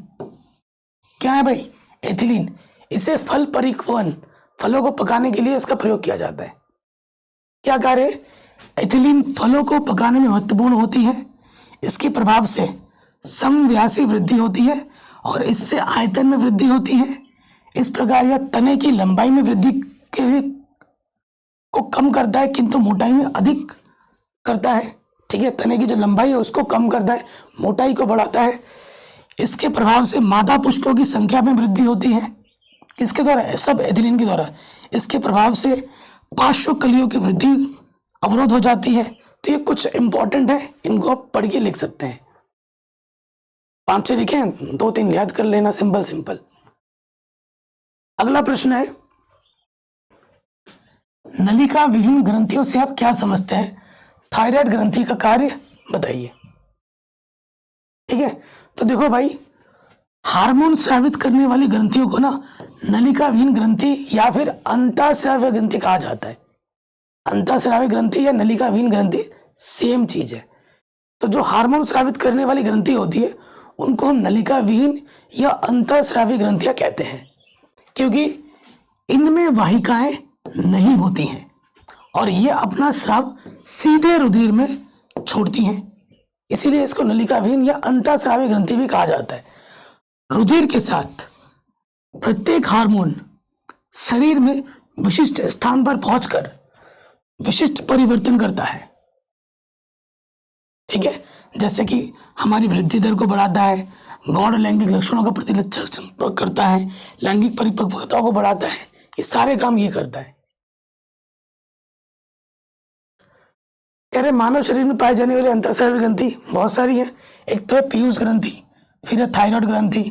क्या है भाई? एथिलीन। इसे फल परिपक्वन, फलों को पकाने के लिए इसका प्रयोग किया जाता है। क्या कार्य? एथिलीन फलों को पकाने में महत्वपूर्ण होती है। इसके प्रभाव से समव्यासी वृद्धि होती है और इससे आयतन में वृद्धि होती है। इस प्रकार यह तने की लंबाई में वृद्धि को कम करता है, किंतु मोटाई में अधिक करता है, ठीक है। तने की जो लंबाई है उसको कम करता है, मोटाई को बढ़ाता है। इसके प्रभाव से मादा पुष्पों की संख्या में वृद्धि होती है। किसके द्वारा? सब एथिलीन के द्वारा। इसके प्रभाव से पार्श्व कलियों की वृद्धि अवरोध हो जाती है। तो ये कुछ इंपॉर्टेंट है, इनको आप पढ़ के लिख सकते हैं। 5-6 लिखे हैं, 2-3 याद कर लेना, सिंपल। अगला प्रश्न है, नलिका विहीन ग्रंथियों से आप क्या समझते हैं? थायराइड ग्रंथि का कार्य बताइए, ठीक है। तो देखो भाई, हार्मोन स्रावित करने वाली ग्रंथियों को ना नलिका विहीन ग्रंथि या फिर अंतःस्रावी ग्रंथि कहा जाता है। अंतःस्रावी ग्रंथि या नलिका विहीन ग्रंथि सेम चीज है। तो जो हार्मोन स्रावित करने वाली ग्रंथि होती है उनको हम नलिका विहीन या अंतःस्रावी ग्रंथियां कहते हैं, क्योंकि इनमें वाहिकाएं नहीं होती हैं और ये अपना स्राव सीधे रुधिर में छोड़ती हैं। इसीलिए इसको नलिका विहीन या अंतःस्रावी ग्रंथि भी कहा जाता है। रुधिर के साथ प्रत्येक हार्मोन शरीर में विशिष्ट स्थान पर पहुंचकर विशिष्ट परिवर्तन करता है, ठीक है। जैसे कि हमारी वृद्धि दर को बढ़ाता है, गौण लैंगिक लक्षणों का प्रतिलक्षण करता है, लैंगिक परिपक्वता को बढ़ाता है, ये सारे काम ये करता है। कह रहे मानव शरीर में पाए जाने वाली अंतःस्रावी ग्रंथि बहुत सारी है। एक तो है पीयूष ग्रंथि, फिर है थायराइड ग्रंथि,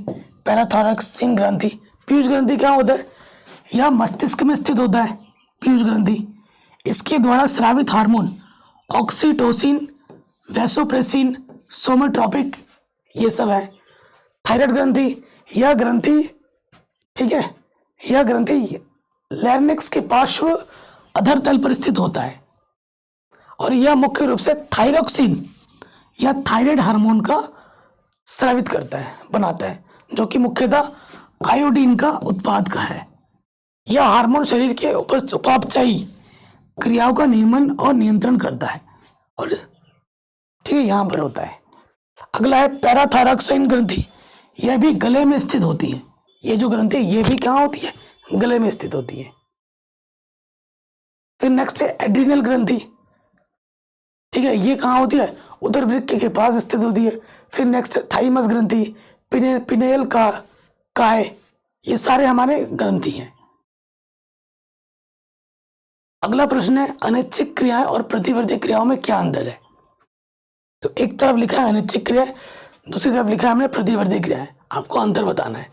पैराथॉरैक्सिन ग्रंथि। पीयूष ग्रंथि क्या होता है? यह मस्तिष्क में स्थित होता है। पीयूष ग्रंथि, इसके द्वारा स्रावित हार्मोन ऑक्सीटोसिन, वैसोप्रेसिन, सोमेट्रोपिक, ये सब है। थायराइड ग्रंथि, यह ग्रंथि, ठीक है, यह ग्रंथि लैरिंक्स के पार्श्व अधर तल पर स्थित होता है और यह मुख्य रूप से थायरोक्सिन या थायराइड हार्मोन का स्रावित करता है, बनाता है, जो कि मुख्यतः आयोडीन का उत्पाद का है। यह हार्मोन शरीर के उपापचयी क्रियाओं का नियमन और नियंत्रण करता है और ठीक है, यहां पर होता है। अगला है पैराथॉरैक्सिन ग्रंथि, यह भी गले में स्थित होती है। ये जो ग्रंथि ये भी कहाँ होती है? गले में स्थित होती है। फिर नेक्स्ट है एड्रिनल ग्रंथि, ठीक है, ये कहाँ होती है, उदर वृक्क के पास स्थित होती है। फिर नेक्स्ट थाइमस ग्रंथि, पिनेयल का काय, ये सारे हमारे ग्रंथि हैं। अगला प्रश्न है अनैच्छिक क्रियाएं और प्रतिवर्ती क्रियाओं में क्या अंतर है। तो एक तरफ लिखा है अनैच्छिक क्रियाएं, दूसरी तरफ लिखा है हमने प्रतिवर्ती क्रियाएं, आपको अंतर बताना है।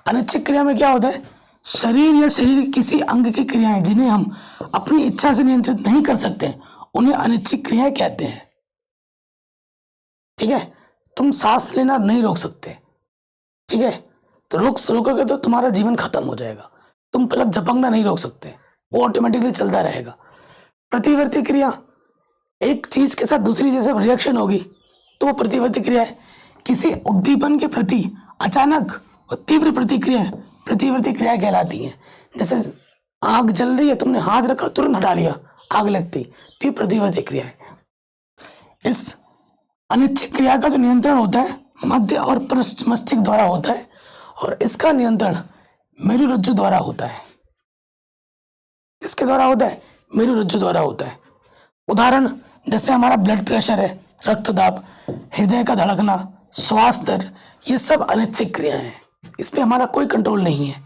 अनैच्छिक क्रिया में क्या होता है, शरीर या शरीर के किसी अंग की क्रियाएं जिन्हें हम अपनी इच्छा से नियंत्रित नहीं कर सकते उन्हें अनैच्छिक क्रियाएं कहते हैं। ठीक है, तुम सांस लेना नहीं रोक सकते, ठीक है, तो रोकोगे तो तुम्हारा जीवन खत्म हो जाएगा। तुम पलक झपकना नहीं रोक सकते, वो ऑटोमेटिकली चलता रहेगा। प्रतिवर्ती क्रिया, एक चीज के साथ दूसरी जैसे रिएक्शन होगी तो वो प्रतिवर्ती क्रिया है। किसी उद्दीपन के प्रति अचानक और तीव्र प्रतिक्रिया प्रतिवर्ती क्रिया कहलाती है। जैसे आग जल रही है, तुमने हाथ रखा तुरंत हटा लिया, आग लगती, तो ये प्रतिवर्ती क्रिया है। इस अनिच्छिक क्रिया का जो नियंत्रण होता है मध्य और पृष्ठ मस्तिष्क द्वारा होता है और इसका नियंत्रण मेरुरज्जु द्वारा होता है। किसके द्वारा होता है, मेरुरज्जु द्वारा होता है। उदाहरण जैसे हमारा ब्लड प्रेशर है, रक्तदाब, हृदय का धड़कना, श्वास दर, ये सब अनिच्छिक क्रियाएं हैं, इस पे हमारा कोई कंट्रोल नहीं है।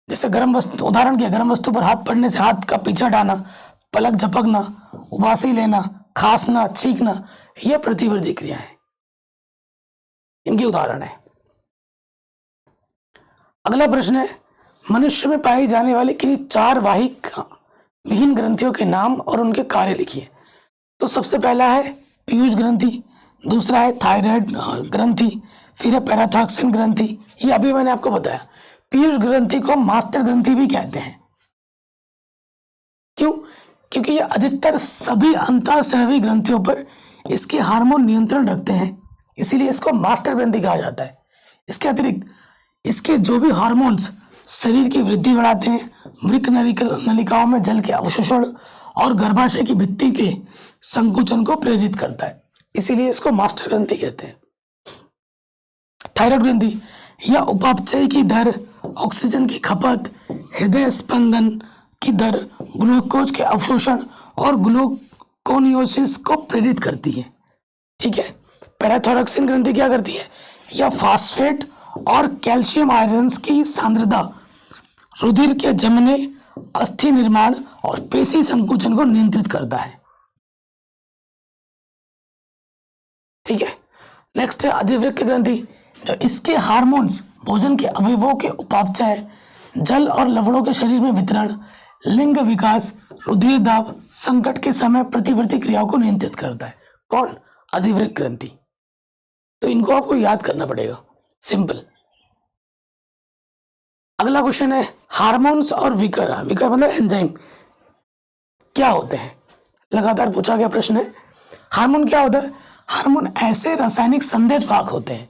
जैसे गर्म वस्तु, उदाहरण के गर्म वस्तु पर हाथ पड़ने से हाथ का पीछा हटाना, पलक झपकना, उबासी लेना, खांसना, छींकना, ये प्रतिवर्ती क्रिया है, इनके उदाहरण है। अगला प्रश्न है मनुष्य में पाई जाने वाली किन्हीं 4 वाहिक विहीन ग्रंथियों के नाम और उनके कार्य लिखिए। तो सबसे पहला है पीयूष ग्रंथि, दूसरा है थायराइड ग्रंथि, फिर है पैराथॉक्सिन ग्रंथि, ये अभी मैंने आपको बताया। पीयूष ग्रंथि को मास्टर ग्रंथि भी कहते हैं। क्यों, क्योंकि ये अधिकतर सभी अंतःस्रावी ग्रंथियों पर इसके हार्मोन नियंत्रण रखते हैं, इसीलिए इसको मास्टर ग्रंथि कहा जाता है। इसके अतिरिक्त इसके जो भी हार्मोन्स शरीर की वृद्धि बढ़ाते हैं, वृक्क नलिकाओं में जल के अवशोषण और गर्भाशय की भित्ति के संकुचन को प्रेरित करता है, इसीलिए इसको मास्टर ग्रंथि कहते हैं। थायराइड ग्रंथि या उपापचय की दर, ऑक्सीजन की खपत, हृदय स्पंदन की दर, ग्लूकोज के अवशोषण और ग्लूकोनियोसिस को प्रेरित करती है। ठीक है, पैराथॉक्सिन ग्रंथि क्या करती है, यह फास्फेट और कैल्शियम आयरन्स की सांद्रता, रुधिर के जमने, अस्थि निर्माण और पेशी संकुचन को नियंत्रित करता है। ठीक है, नेक्स्ट है अधिवृक्क ग्रंथि, जो इसके हार्मोन्स भोजन के अवयवों के उपापचय, जल और लवणों के शरीर में वितरण, लिंग विकास, रुधिर दाब, संकट के समय प्रतिवर्ती क्रियाओं को नियंत्रित करता है। कौन, अधिवृक्क ग्रंथि। तो इनको आपको याद करना पड़ेगा, सिंपल। अगला क्वेश्चन है हार्मोन्स और विकर, विकर मतलब एंजाइम क्या होते हैं, लगातार पूछा गया प्रश्न है। हार्मोन क्या होता है, हार्मोन ऐसे रासायनिक संदेश वाहक होते हैं,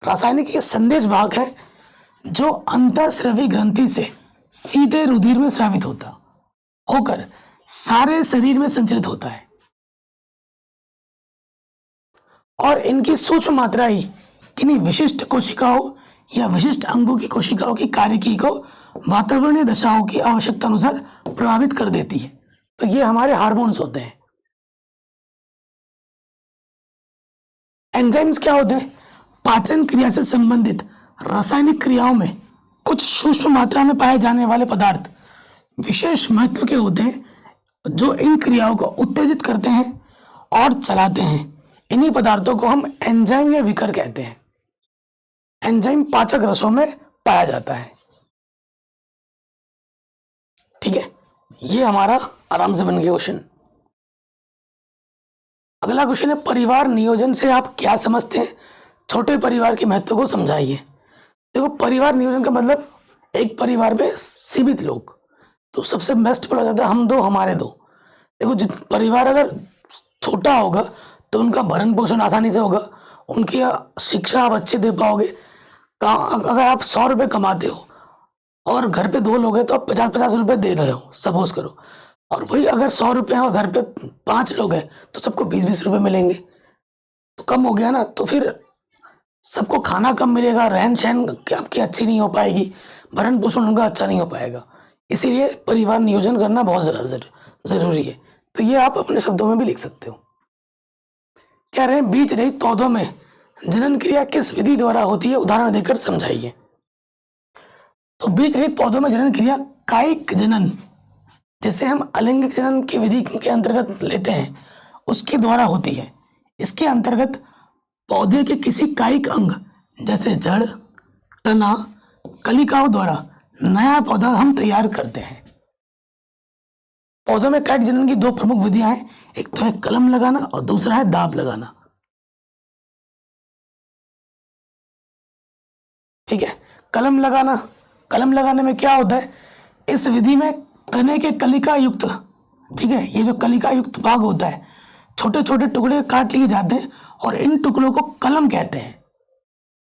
रासायनिक ये संदेश वाहक है जो अंतःस्रावी ग्रंथि से सीधे रुधिर में स्रावित होकर सारे शरीर में संचरित होता है और इनकी सूक्ष्म मात्रा ही किन्हीं विशिष्ट कोशिकाओं या विशिष्ट अंगों की कोशिकाओं की कार्यकी को वातावरणीय दशाओं की आवश्यकता अनुसार प्रभावित कर देती है। तो ये हमारे हार्मोन्स होते हैं। एंजाइम्स क्या होते हैं, पाचन क्रिया से संबंधित रासायनिक क्रियाओं में कुछ सूक्ष्म मात्रा में पाए जाने वाले पदार्थ विशेष महत्व के होते हैं जो इन क्रियाओं को उत्तेजित करते हैं और चलाते हैं। इन्हीं पदार्थों को हम एंजाइम या विकर कहते हैं। एंजाइम पाचक रसों में पाया जाता है। ठीक है, ये हमारा आराम से बन गया क्वेश्चन। अगला क्वेश्चन है परिवार नियोजन से आप क्या समझते हैं, छोटे परिवार के महत्व को समझाइए। देखो, परिवार नियोजन का मतलब एक परिवार में सीमित लोग, तो सबसे बेस्ट बोला जाता है हम दो हमारे दो। देखो, परिवार अगर छोटा होगा तो उनका भरण पोषण आसानी से होगा, उनकी शिक्षा आप अच्छे दे पाओगे। अगर आप 100 रुपये कमाते हो और घर पे 2 लोग हैं तो आप 50-50 रुपये दे रहे हो, सपोज करो, और वही अगर 100 रुपये हैं और घर पे 5 लोग हैं तो सबको 20-20 रुपये मिलेंगे, तो कम हो गया ना। तो फिर सबको खाना कम मिलेगा, रहन सहन आपकी अच्छी नहीं हो पाएगी, भरण पोषण उनका अच्छा नहीं हो पाएगा। इसीलिए परिवार नियोजन करना बहुत ज़्यादा जरूरी है। तो ये आप अपने शब्दों में भी लिख सकते हो। कह रहे हैं बीज रहित पौधों में जनन क्रिया किस विधि द्वारा होती है, उदाहरण देकर समझाइए। तो बीज रहित पौधों में जनन क्रिया कायिक जनन, जिसे हम अलैंगिक जनन की विधि के अंतर्गत लेते हैं, उसके द्वारा होती है। इसके अंतर्गत पौधे के किसी कायिक अंग जैसे जड़, तना, कलिकाओं द्वारा नया पौधा हम तैयार करते हैं। पौधों में कायिक जनन की दो प्रमुख विधियां हैं, एक तो है कलम लगाना और दूसरा है दाब लगाना। ठीक है, कलम लगाने में क्या होता है, इस विधि में तने के कलिका युक्त, ठीक है, ये जो कलिका युक्त भाग होता है, छोटे छोटे टुकड़े काट लिए जाते हैं और इन टुकड़ों को कलम कहते हैं।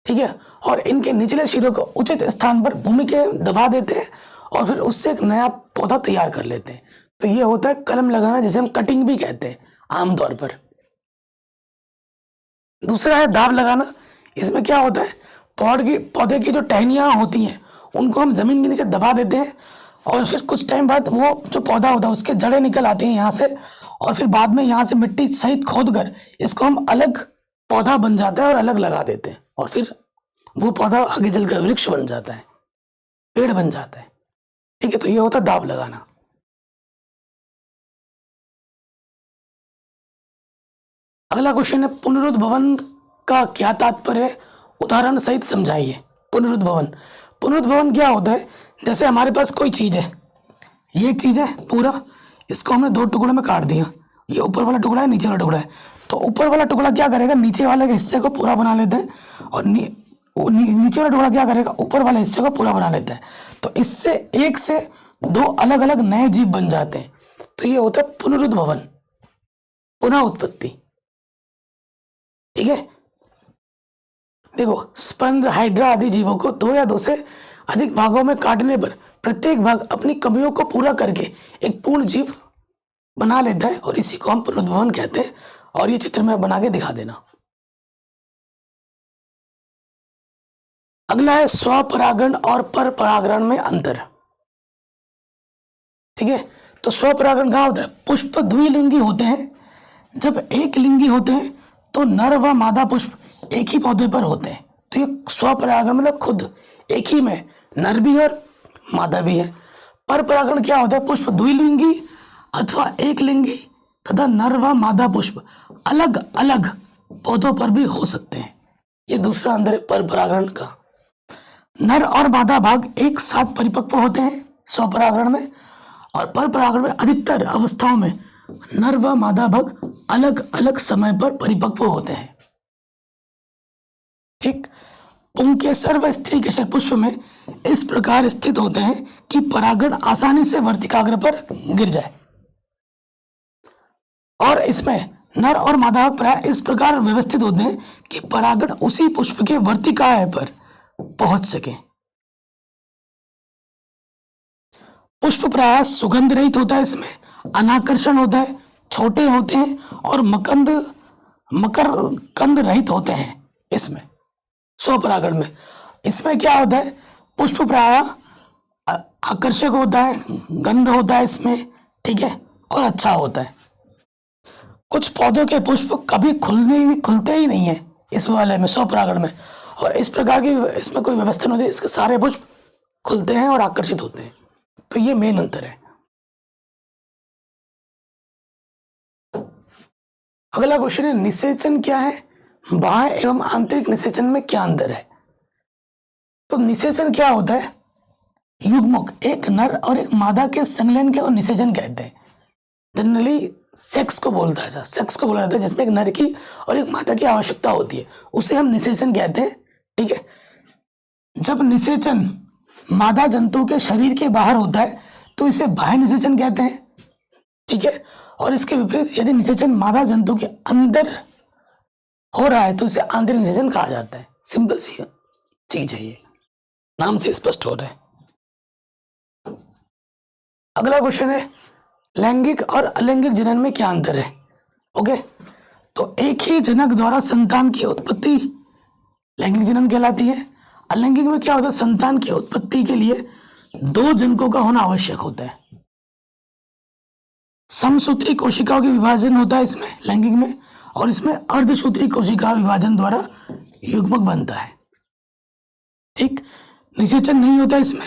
ठीक है, और इनके निचले सिरों को उचित स्थान पर भूमि के दबा देते हैं और फिर उससे एक नया पौधा तैयार कर लेते हैं। तो ये होता है कलम लगाना, जिसे हम कटिंग भी कहते हैं आमतौर पर। दूसरा है दाब लगाना। इसमें क्या होता है, पौधे की जो टहनियां होती हैं उनको हम जमीन के नीचे दबा देते हैं और फिर कुछ टाइम बाद वो जो पौधा होता है उसके जड़ें निकल आती हैं यहाँ से, और फिर बाद में यहाँ से मिट्टी सहित खोद कर इसको हम अलग पौधा बन जाता है और अलग लगा देते हैं, और फिर वो पौधा आगे चलकर वृक्ष बन जाता है, पेड़ बन जाता है। ठीक है, तो ये होता है दाब लगाना। अगला क्वेश्चन है पुनरुद्भवन का क्या तात्पर्य है, उदाहरण सहित समझाइए। पुनरुद्भवन क्या होता है, जैसे हमारे पास कोई चीज है, ये एक चीज है पूरा, इसको हमने दो टुकड़ों में काट दिया, ये ऊपर वाला टुकड़ा है, नीचे वाला टुकड़ा है। तो ऊपर वाला टुकड़ा क्या करेगा, नीचे वाले के हिस्से को पूरा बना लेते हैं, और नीचे वाला टुकड़ा क्या करेगा, ऊपर वाले हिस्से को पूरा बना लेता है। तो इससे एक से दो अलग अलग नए जीव बन जाते हैं। तो ये होता है पुनरुद्भवन, पुनः उत्पत्ति। ठीक है, देखो स्पंज, हाइड्रा आदि जीवों को दो या दो से अधिक भागों में काटने पर प्रत्येक भाग अपनी कमियों को पूरा करके एक पूर्ण जीव बना लेता है, और इसी को हम पुनरुद्भवन कहते हैं। और ये चित्र में बना के दिखा देना। अगला है स्वपरागण और पर परागण में अंतर। ठीक है, तो स्वपरागण कहाँ होता है, पुष्प द्विलिंगी होते हैं। जब एक लिंगी होते हैं तो नर व मादा पुष्प एक ही पौधे पर होते हैं। तो ये स्वपरागण मतलब खुद एक ही में नर भी और मादा भी है। पर परागण क्या होता है, पुष्प द्विलिंगी अथवा एक लिंगी तथा नर व मादा पुष्प अलग अलग पौधों पर भी हो सकते हैं। ये दूसरा अंतर है पर परागण का। नर और मादा भाग एक साथ परिपक्व होते हैं स्वपरागण में, और पर परागण में अधिकतर अवस्थाओं में नर व मादा भाग अलग अलग समय पर परिपक्व होते हैं। ठीक, पुंकेसर व स्त्री केसर पुष्प में इस प्रकार स्थित होते हैं कि परागण आसानी से वर्तिकाग्र पर गिर जाए, और इसमें नर और मादा भाग प्राय इस प्रकार व्यवस्थित होते हैं कि परागण उसी पुष्प के वर्तिकाय पर पहुंच सके। पुष्प प्राय सुगंध रहित होता है, इसमें अनाकर्षण होता है, छोटे होते हैं और मकर कंद रहित होते हैं। इसमें स्वपरागण में इसमें क्या होता है, पुष्प प्राय आकर्षक होता है, गंध होता है इसमें, ठीक है, और अच्छा होता है। कुछ पौधों के पुष्प कभी खुलते ही नहीं है इस वाले में, स्वपरागण में, और इस प्रकार की इसमें कोई व्यवस्था नहीं होती, इसके सारे पुष्प खुलते हैं और आकर्षित होते हैं। तो ये मेन अंतर है। अगला क्वेश्चन है निषेचन क्या है, बाह्य एवं आंतरिक निषेचन में क्या अंतर है। तो निषेचन क्या होता है, युग्मक एक नर और एक मादा के संलयन के निषेचन कहते हैं। जनरली सेक्स को बोला जाता है, जिसमें एक नर की और एक मादा की आवश्यकता होती है, उसे हम निषेचन कहते हैं। ठीक है, जब निषेचन मादा जंतु के शरीर के बाहर होता है तो इसे बाह्य निषेचन कहते हैं। ठीक है, और इसके विपरीत यदि निषेचन मादा जंतु के अंदर हो रहा है तो इसे आंतरिक निषेचन कहा जाता है। सिंपल सी चीज है, ये नाम से स्पष्ट हो रहा है। अगला क्वेश्चन है लैंगिक और अलैंगिक जनन में क्या अंतर है। ओके, तो एक ही जनक द्वारा संतान की उत्पत्ति लैंगिक जनन कहलाती है। अलैंगिक में क्या होता है, संतान की उत्पत्ति के लिए 2 जनकों का होना आवश्यक होता है। समसूत्री कोशिकाओं के विभाजन होता है इसमें लैंगिक में, और इसमें अर्धसूत्री कोशिका विभाजन द्वारा युग्मक बनता है। ठीक, निषेचन नहीं होता इसमें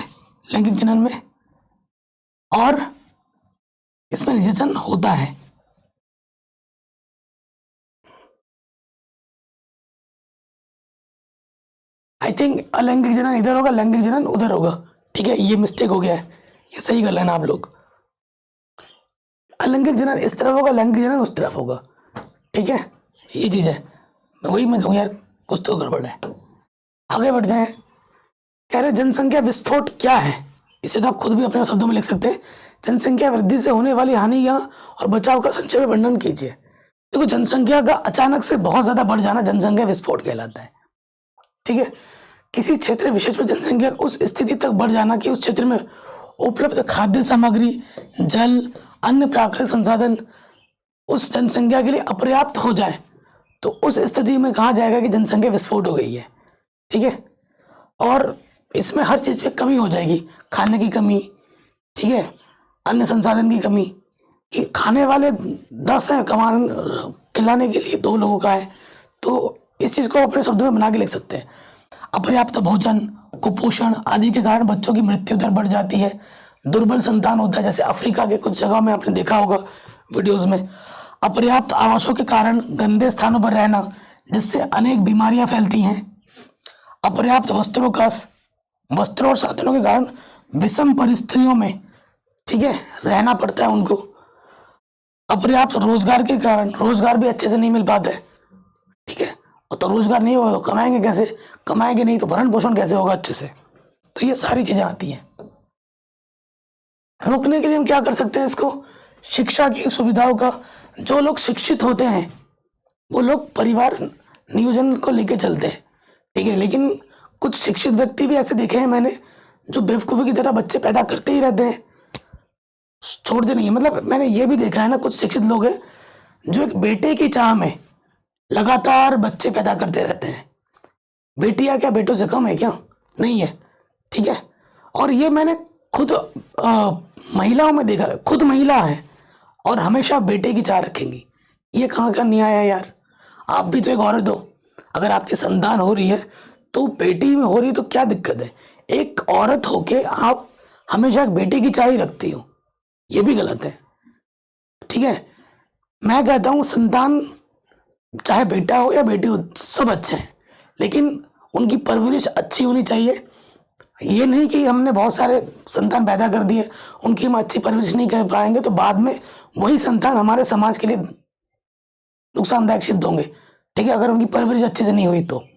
लैंगिक जनन में, और इसमें निषेचन होता है। आई थिंक अलैंगिक जनन इधर होगा, लैंगिक जनन उधर होगा। ठीक है, ये मिस्टेक हो गया है, ये सही कर लेना आप लोग। अलैंगिक जनन इस तरफ होगा, लैंगिक जनन उस तरफ होगा। ठीक है, ये चीज है। मैं कहूँ यार कुछ तो गड़बड़ है। आगे बढ़ते हैं। कह रहे जनसंख्या विस्फोट क्या है? इसे तो आप खुद भी अपने शब्दों में लिख सकते हैं। जनसंख्या वृद्धि से होने वाली हानि या और बचाव का संक्षेप में वर्णन कीजिए। देखो, जनसंख्या का अचानक से बहुत ज्यादा बढ़ जाना जनसंख्या विस्फोट कहलाता है। ठीक है, किसी क्षेत्र विशेष में जनसंख्या उस स्थिति तक बढ़ जाना कि उस क्षेत्र में उपलब्ध खाद्य सामग्री, जल, अन्य प्राकृतिक संसाधन उस जनसंख्या के लिए अपर्याप्त हो जाए, तो उस स्थिति में कहा जाएगा कि जनसंख्या विस्फोट हो गई है। ठीक है, और इसमें हर चीज पे कमी हो जाएगी, खाने की कमी, ठीक है, अन्य संसाधन की कमी। कि खाने वाले 10 हैं, खिलाने के लिए 2 लोगों का है, तो इस चीज को अपने शब्दों में बना के लिख सकते हैं। अपर्याप्त भोजन, कुपोषण आदि के कारण बच्चों की मृत्यु दर बढ़ जाती है। दुर्बल संतान होता है, जैसे अफ्रीका के कुछ जगह में आपने देखा होगा वीडियोस में। अपर्याप्त आवासों के कारण गंदे स्थानों पर रहना, जिससे अनेक बीमारियां फैलती हैं। अपर्याप्त वस्त्रों और साधनों के कारण विषम परिस्थितियों में, ठीक है, रहना पड़ता है उनको। अपर्याप्त रोजगार के कारण रोजगार भी अच्छे से नहीं मिल पाता है। ठीक है, और तो रोजगार नहीं होगा तो कमाएंगे कैसे? कमाएंगे नहीं तो भरण पोषण कैसे होगा अच्छे से? तो ये सारी चीजें आती हैं। रोकने के लिए हम क्या कर सकते हैं इसको? शिक्षा की सुविधाओं का, जो लोग शिक्षित होते हैं वो लोग परिवार नियोजन को लेके चलते हैं। ठीक है, लेकिन कुछ शिक्षित व्यक्ति भी ऐसे देखे हैं मैंने, जो बेवकूफ़ी की तरह बच्चे पैदा करते ही रहते हैं, छोड़ते नहीं है। मतलब मैंने ये भी देखा है ना, कुछ शिक्षित लोग हैं जो एक बेटे की चाह में लगातार बच्चे पैदा करते रहते हैं। बेटियां क्या बेटों से कम है क्या? नहीं है। ठीक है, और ये मैंने खुद महिलाओं में देखा है। खुद महिला है और हमेशा बेटे की चाह रखेंगी। ये कहाँ का न्याय है यार? आप भी तो एक औरत हो, अगर आपकी संतान हो रही है तो बेटी में हो रही है तो क्या दिक्कत है? एक औरत होके आप हमेशा एक बेटे की चाह ही रखती हो, ये भी गलत है। ठीक है, मैं कहता हूँ संतान चाहे बेटा हो या बेटी हो सब अच्छे हैं, लेकिन उनकी परवरिश अच्छी होनी चाहिए। ये नहीं कि हमने बहुत सारे संतान पैदा कर दिए, उनकी हम अच्छी परवरिश नहीं कर पाएंगे तो बाद में वही संतान हमारे समाज के लिए नुकसानदायक सिद्ध होंगे। ठीक है, अगर उनकी परवरिश अच्छे से नहीं हुई तो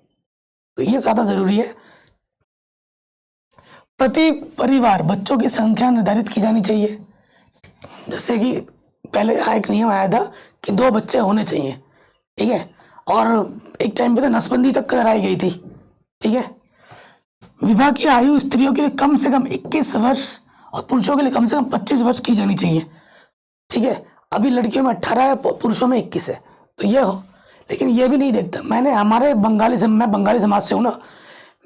ये ज्यादा जरूरी है। प्रति परिवार बच्चों की संख्या निर्धारित की जानी चाहिए। जैसे कि पहले एक नियम आया था कि 2 बच्चे होने चाहिए। ठीक है, और एक टाइम पे तो नसबंदी तक कराई गई थी। ठीक है, विवाह की आयु स्त्रियों के लिए कम से कम 21 वर्ष और पुरुषों के लिए कम से कम 25 वर्ष की जानी चाहिए। ठीक है, अभी लड़कियों में 18 है, पुरुषों में 21 है, तो ये हो। लेकिन ये भी नहीं देखता। मैं बंगाली समाज से हूँ ना,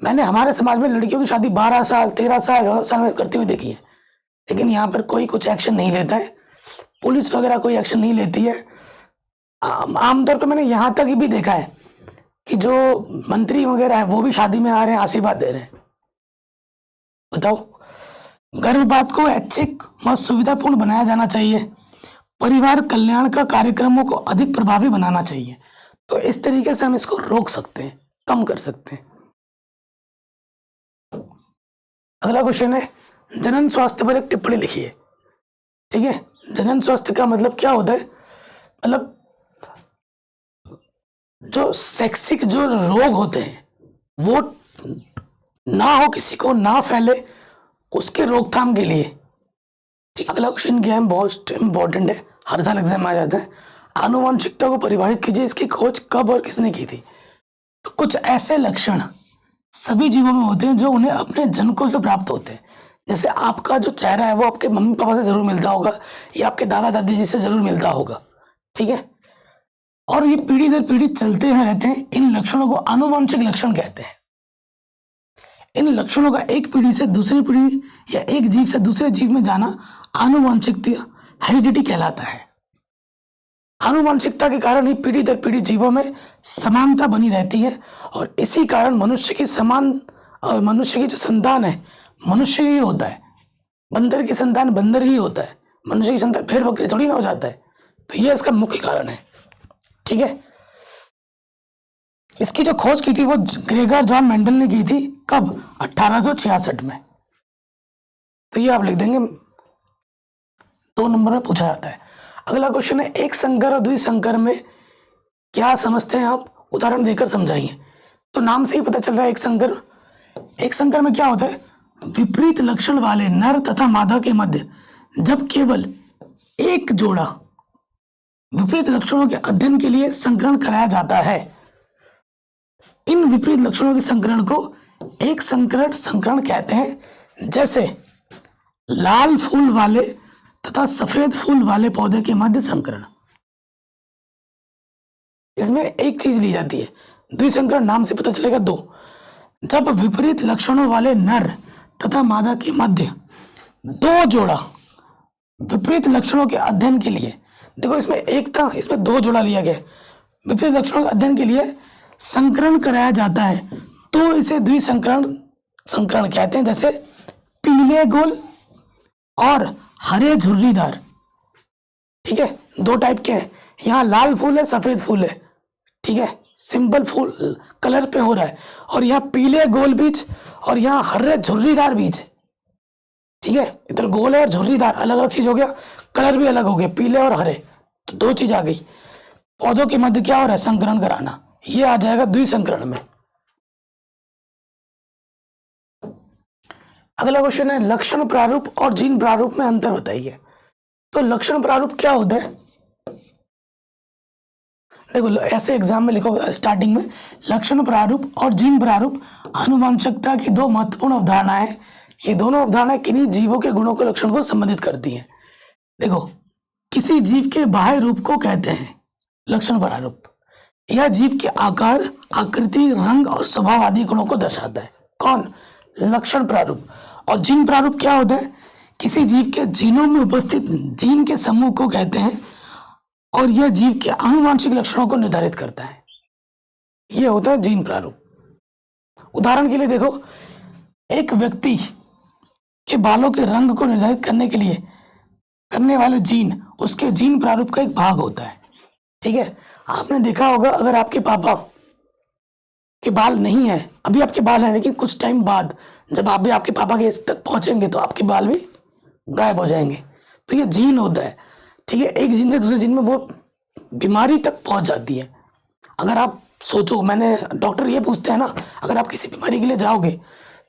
मैंने हमारे समाज में लड़कियों की शादी 12 साल 13 साल 14 साल में करती हुई देखी है, लेकिन यहाँ पर कोई कुछ एक्शन नहीं लेता है। पुलिस वगैरह कोई एक्शन नहीं लेती है। आमतौर पर मैंने यहाँ तक भी देखा है कि जो मंत्री वगैरह है वो भी शादी में आ रहे हैं, आशीर्वाद दे रहे हैं। बताओ, गर्भपात को ऐच्छिक व सुविधापूर्ण बनाया जाना चाहिए। परिवार कल्याण का कार्यक्रमों को अधिक प्रभावी बनाना चाहिए। तो इस तरीके से हम इसको रोक सकते हैं, कम कर सकते हैं। अगला क्वेश्चन है, जनन स्वास्थ्य पर एक टिप्पणी लिखिए। ठीक है, जनन स्वास्थ्य का मतलब क्या होता है? मतलब जो सेक्सिक जो रोग होते हैं वो ना हो, किसी को ना फैले, उसके रोकथाम के लिए। ठीक, अगला क्वेश्चन क्या है, बहुत इंपॉर्टेंट है, हर साल एग्जाम आ जाता है। आनुवंशिकता को परिभाषित कीजिए, इसकी खोज कब और किसने की थी? तो कुछ ऐसे लक्षण सभी जीवों में होते हैं जो उन्हें अपने जनकों से प्राप्त होते हैं। जैसे आपका जो चेहरा है वो आपके मम्मी पापा से जरूर मिलता होगा या आपके दादा दादी जी से जरूर मिलता होगा। ठीक है, और ये पीढ़ी दर पीढ़ी चलते हैं रहते हैं। इन लक्षणों को आनुवंशिक लक्षण कहते हैं। इन लक्षणों का एक पीढ़ी से दूसरी पीढ़ी या एक जीव से दूसरे जीव में जाना आनुवांशिकता हेरिडिटी कहलाता है। आनुवांशिकता के कारण ही पीढ़ी दर पीढ़ी जीवों में समानता बनी रहती है और इसी कारण मनुष्य की जो संतान है मनुष्य ही होता है, बंदर की संतान बंदर ही होता है, मनुष्य की संतान भेड़ बकरी थोड़ी ना हो जाता है। तो ये इसका मुख्य कारण है। ठीक है, इसकी जो खोज की थी वो ग्रेगर जॉन मेंडल ने की थी। कब? 1866 में। तो ये आप लिख देंगे, 2 नंबर में पूछा जाता है। अगला क्वेश्चन है, एक संकर और द्विसंकर में क्या समझते हैं आप? उदाहरण देकर समझाइए। तो नाम से ही पता चल रहा है एक संकर में क्या होता है? विपरीत लक्षण वाले नर तथा मादा के मध्य जब केवल एक जोड़ा विपरीत लक्षणों के अध्ययन के लिए संकरण कराया जाता है, इन विपरीत लक्षणों के संकरण को एक संकरण कहते हैं। जैसे लाल फूल वाले तथा सफेद फूल वाले पौधे के मध्य संकरण। इसमें एक चीज ली जाती है, द्विसंकरण नाम से पता चलेगा 2। जब विपरीत लक्षणों वाले नर तथा मादा के मध्य 2 जोड़ा विपरीत लक्षणों के अध्ययन के लिए, देखो इसमें एक था, इसमें 2 जोड़ा लिया गया, विपरीत लक्षणों के अध्ययन के लिए संकरण कराया जाता है तो इसे संकरण कहते हैं। जैसे पीले गोल और हरे झुर्रीदार। ठीक है, 2 टाइप के हैं, यहाँ लाल फूल है सफेद फूल है। ठीक है, सिंपल फूल कलर पे हो रहा है, और यहाँ पीले गोल बीज और यहाँ हरे झुर्रीदार बीज। ठीक है, इधर गोल है और झुर्रीदार, अलग अलग चीज हो गया, कलर भी अलग हो गया, पीले और हरे, तो 2 चीज आ गई। पौधों के मध्य क्या हो रहा है? संकरण कराना, ये आ जाएगा द्विसंकरण में। अगला क्वेश्चन है, लक्षण प्रारूप और जीन प्रारूप में अंतर बताइए। तो लक्षण प्रारूप क्या होता है? देखो ऐसे एग्जाम में लिखोगे स्टार्टिंग में, लक्षण प्रारूप और जीन प्रारूप आनुवंशिकता की 2 महत्वपूर्ण अवधारणाएं हैं। ये दोनों अवधारणाएं किन्हीं जीवों के गुणों के लक्षण को संबंधित करती हैं। देखो, किसी जीव के बाह्य रूप को कहते हैं लक्षण प्रारूप। यह जीव के आकार, आकृति, रंग और स्वभाव आदि गुणों को दर्शाता है। कौन? लक्षण प्रारूप। और जीन प्रारूप क्या होता है? किसी जीव के जीनों में उपस्थित जीन के समूह को कहते हैं और यह जीव के आनुवांशिक लक्षणों को निर्धारित करता है। यह होता है जीन प्रारूप। उदाहरण के लिए देखो, एक व्यक्ति के बालों के रंग को निर्धारित करने वाले जीन उसके जीन प्रारूप का एक भाग होता है। ठीक है, आपने देखा होगा, अगर आपके पापा के बाल नहीं है, अभी आपके बाल हैं लेकिन कुछ टाइम बाद जब आप भी आपके पापा के एज तक पहुंचेंगे तो आपके बाल भी गायब हो जाएंगे। तो ये जीन होता है। ठीक है, एक जीन से दूसरे जीन में वो बीमारी तक पहुंच जाती है। अगर आप सोचो, मैंने डॉक्टर ये पूछते हैं ना, अगर आप किसी बीमारी के लिए जाओगे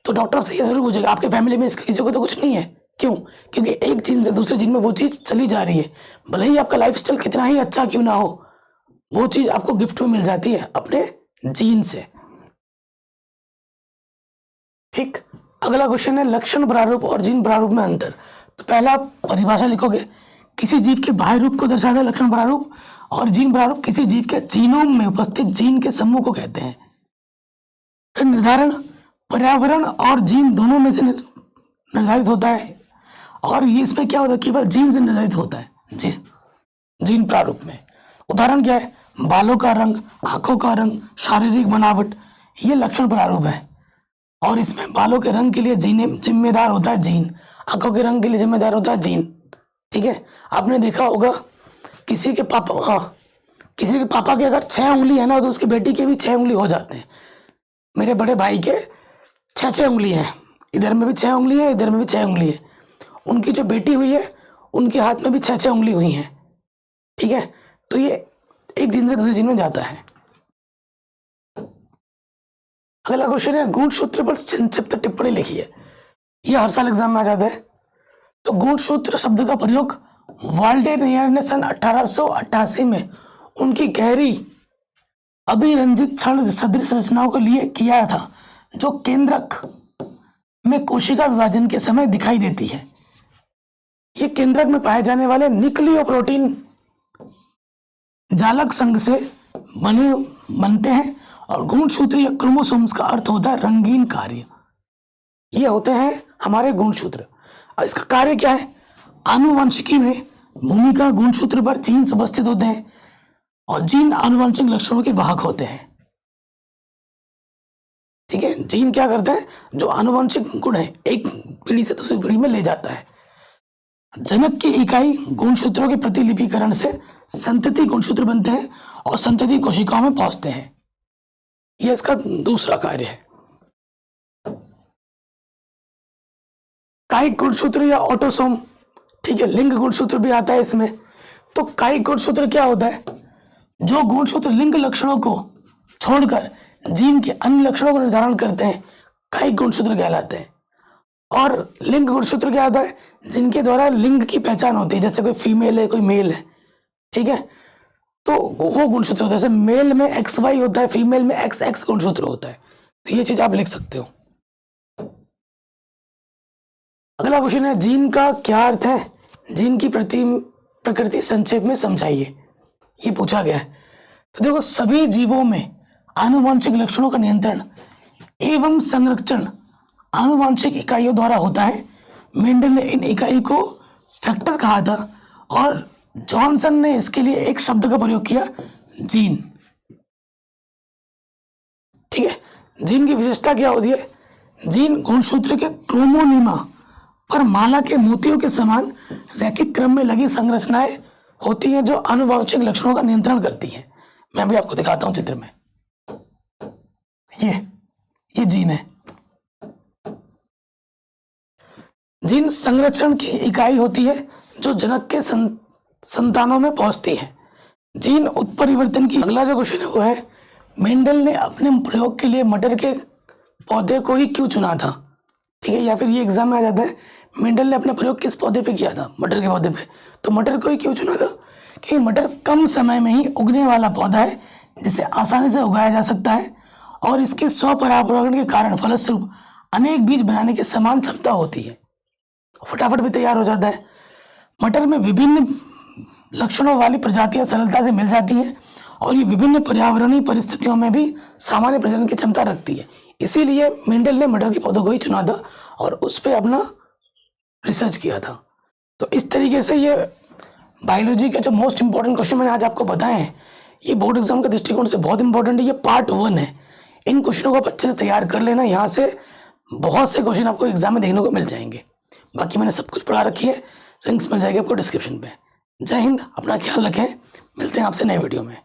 तो डॉक्टर से ये जरूर पूछेगा आपके फैमिली में इसका किसी को तो कुछ नहीं है। क्यों? क्योंकि एक जीन से दूसरे जीन में वो चीज चली जा रही है। भले ही आपका लाइफस्टाइल कितना ही अच्छा क्यों ना हो, वो चीज आपको गिफ्ट में मिल जाती है अपने जीन से। ठीक, अगला क्वेश्चन है, लक्षण प्रारूप और जीन प्रारूप में अंतर। तो पहला परिभाषा लिखोगे, किसी जीव के बाह्य रूप को दर्शाता है लक्षण प्रारूप, और जीन प्रारूप किसी जीव के जीनोम में उपस्थित जीन के समूह को कहते हैं। फिर निर्धारण, पर्यावरण और जीन दोनों में से निर्धारित होता है, और ये इसमें क्या होता है? केवल जीन से निर्धारित होता है जीन प्रारूप में। उदाहरण क्या है? बालों का रंग, आंखों का रंग, शारीरिक बनावट, ये लक्षण प्रारूप है। और इसमें बालों के रंग के लिए जिम्मेदार होता है जीन, आंखों के रंग के लिए जिम्मेदार होता है जीन। ठीक है, आपने देखा होगा किसी के पापा के अगर 6 उंगली है ना, तो उसकी बेटी के भी 6 उंगली हो जाते हैं। मेरे बड़े भाई के 6 उंगली हैं, इधर में भी 6 उंगली है, इधर में भी 6 उंगली है। उनकी जो बेटी हुई है उनके हाथ में भी 6 उंगली हुई हैं। ठीक है, तो ये एक जीन से दूसरे जीन में जाता है। अगला क्वेश्चन है, गुणसूत्र पर संक्षिप्त टिप्पणी लिखिए। ये हर साल एग्जाम में आ जाता है। तो गुणसूत्र शब्द का प्रयोग वाल्डेनियर ने सन 1888 में उनकी गहरी अभिरंजित क्षण सदृश रचनाओं के लिए किया था, जो केंद्रक में कोशिका विभाजन के समय दिखाई देती है। ये केंद्रक में पाए जाने वाले न्यूक्लियोप्रोटीन जालक संघ से बनते हैं, और गुणसूत्रीय क्रोमोसोम्स का अर्थ होता है रंगीन कार्य। ये होते हैं हमारे गुणसूत्र। और इसका कार्य क्या है? आनुवंशिकी में भूमिका गुणसूत्र पर जीन्स उपस्थित होते हैं और जीन आनुवंशिक लक्षणों के वाहक होते हैं। ठीक है, जीन क्या करता है? जो आनुवंशिक गुण है एक पीढ़ी से दूसरी पीढ़ी में ले जाता है। जनक की इकाई गुणसूत्रों के प्रतिलिपिकरण से संतति गुणसूत्र बनते हैं और संतति कोशिकाओं में पहुंचते हैं। यह इसका दूसरा कार्य है। कायिक गुणसूत्र या ऑटोसोम, ठीक है, लिंग गुणसूत्र भी आता है इसमें। तो कायिक गुणसूत्र क्या होता है? जो गुणसूत्र लिंग लक्षणों को छोड़कर जीन के अन्य लक्षणों को निर्धारण करते हैं, कायिक गुणसूत्र कहलाते हैं। और लिंग गुणसूत्र क्या होता है? जिनके द्वारा लिंग की पहचान होती है, जैसे कोई फीमेल है कोई मेल है, ठीक है, तो वो गुणसूत्र होता है। जैसे मेल में XY होता है, फीमेल में XX गुणसूत्र होता है। तो ये चीज आप लिख सकते हो। अगला क्वेश्चन है, जीन का क्या अर्थ है? जीन की प्रकृति संक्षेप में समझाइए, ये पूछा गया है। तो देखो, सभी जीवों में आनुवंशिक लक्षणों का नियंत्रण एवं संरक्षण आनुवंशिक इकाइयों द्वारा होता है। मेंडल ने इन इकाई को फैक्टर कहा था और जॉनसन ने इसके लिए एक शब्द का प्रयोग किया, जीन। ठीक है, जीन की विशेषता क्या होती है? जीन गुणसूत्र के क्रोमोनिमा पर माला के मोतियों के समान रैखिक क्रम में लगी संरचनाएं होती हैं जो आनुवंशिक लक्षणों का नियंत्रण करती हैं। मैं भी आपको दिखाता हूं चित्र में। ये जीन है। जीन संरक्षण की इकाई होती है जो जनक के संतानों में पहुंचती है। जीन उत्परिवर्तन की अगला जो क्वेश्चन है वो है, मेंडल ने अपने प्रयोग के लिए मटर के पौधे को ही क्यों चुना था? ठीक है, या फिर ये एग्जाम में आ जाता है, मेंडल ने अपना प्रयोग किस पौधे पे किया था? मटर के पौधे पे। तो मटर को ही क्यों चुना था? क्योंकि मटर कम समय में ही उगने वाला पौधा है जिसे आसानी से उगाया जा सकता है और इसके स्वपरागण के कारण फलस्वरूप अनेक बीज बनाने की समान क्षमता होती है, फटाफट भी तैयार हो जाता है। मटर में विभिन्न लक्षणों वाली प्रजातियां सरलता से मिल जाती हैं और ये विभिन्न पर्यावरणीय परिस्थितियों में भी सामान्य प्रजनन की क्षमता रखती है। इसीलिए मेंडल ने मटर के पौधों को ही चुना था और उस पर अपना रिसर्च किया था। तो इस तरीके से ये बायोलॉजी के जो मोस्ट इंपॉर्टेंट क्वेश्चन मैंने आज आपको बताए हैं, ये बोर्ड एग्जाम के दृष्टिकोण से बहुत इंपॉर्टेंट है। ये पार्ट 1 है। इन क्वेश्चनों को आप अच्छे से तैयार कर लेना, यहाँ से बहुत से क्वेश्चन आपको एग्जाम में देखने को मिल जाएंगे। बाकी मैंने सब कुछ पढ़ा रखी है, लिंक्स मिल जाएगी आपको डिस्क्रिप्शन पे। जय हिंद, अपना ख्याल रखें, मिलते हैं आपसे नए वीडियो में।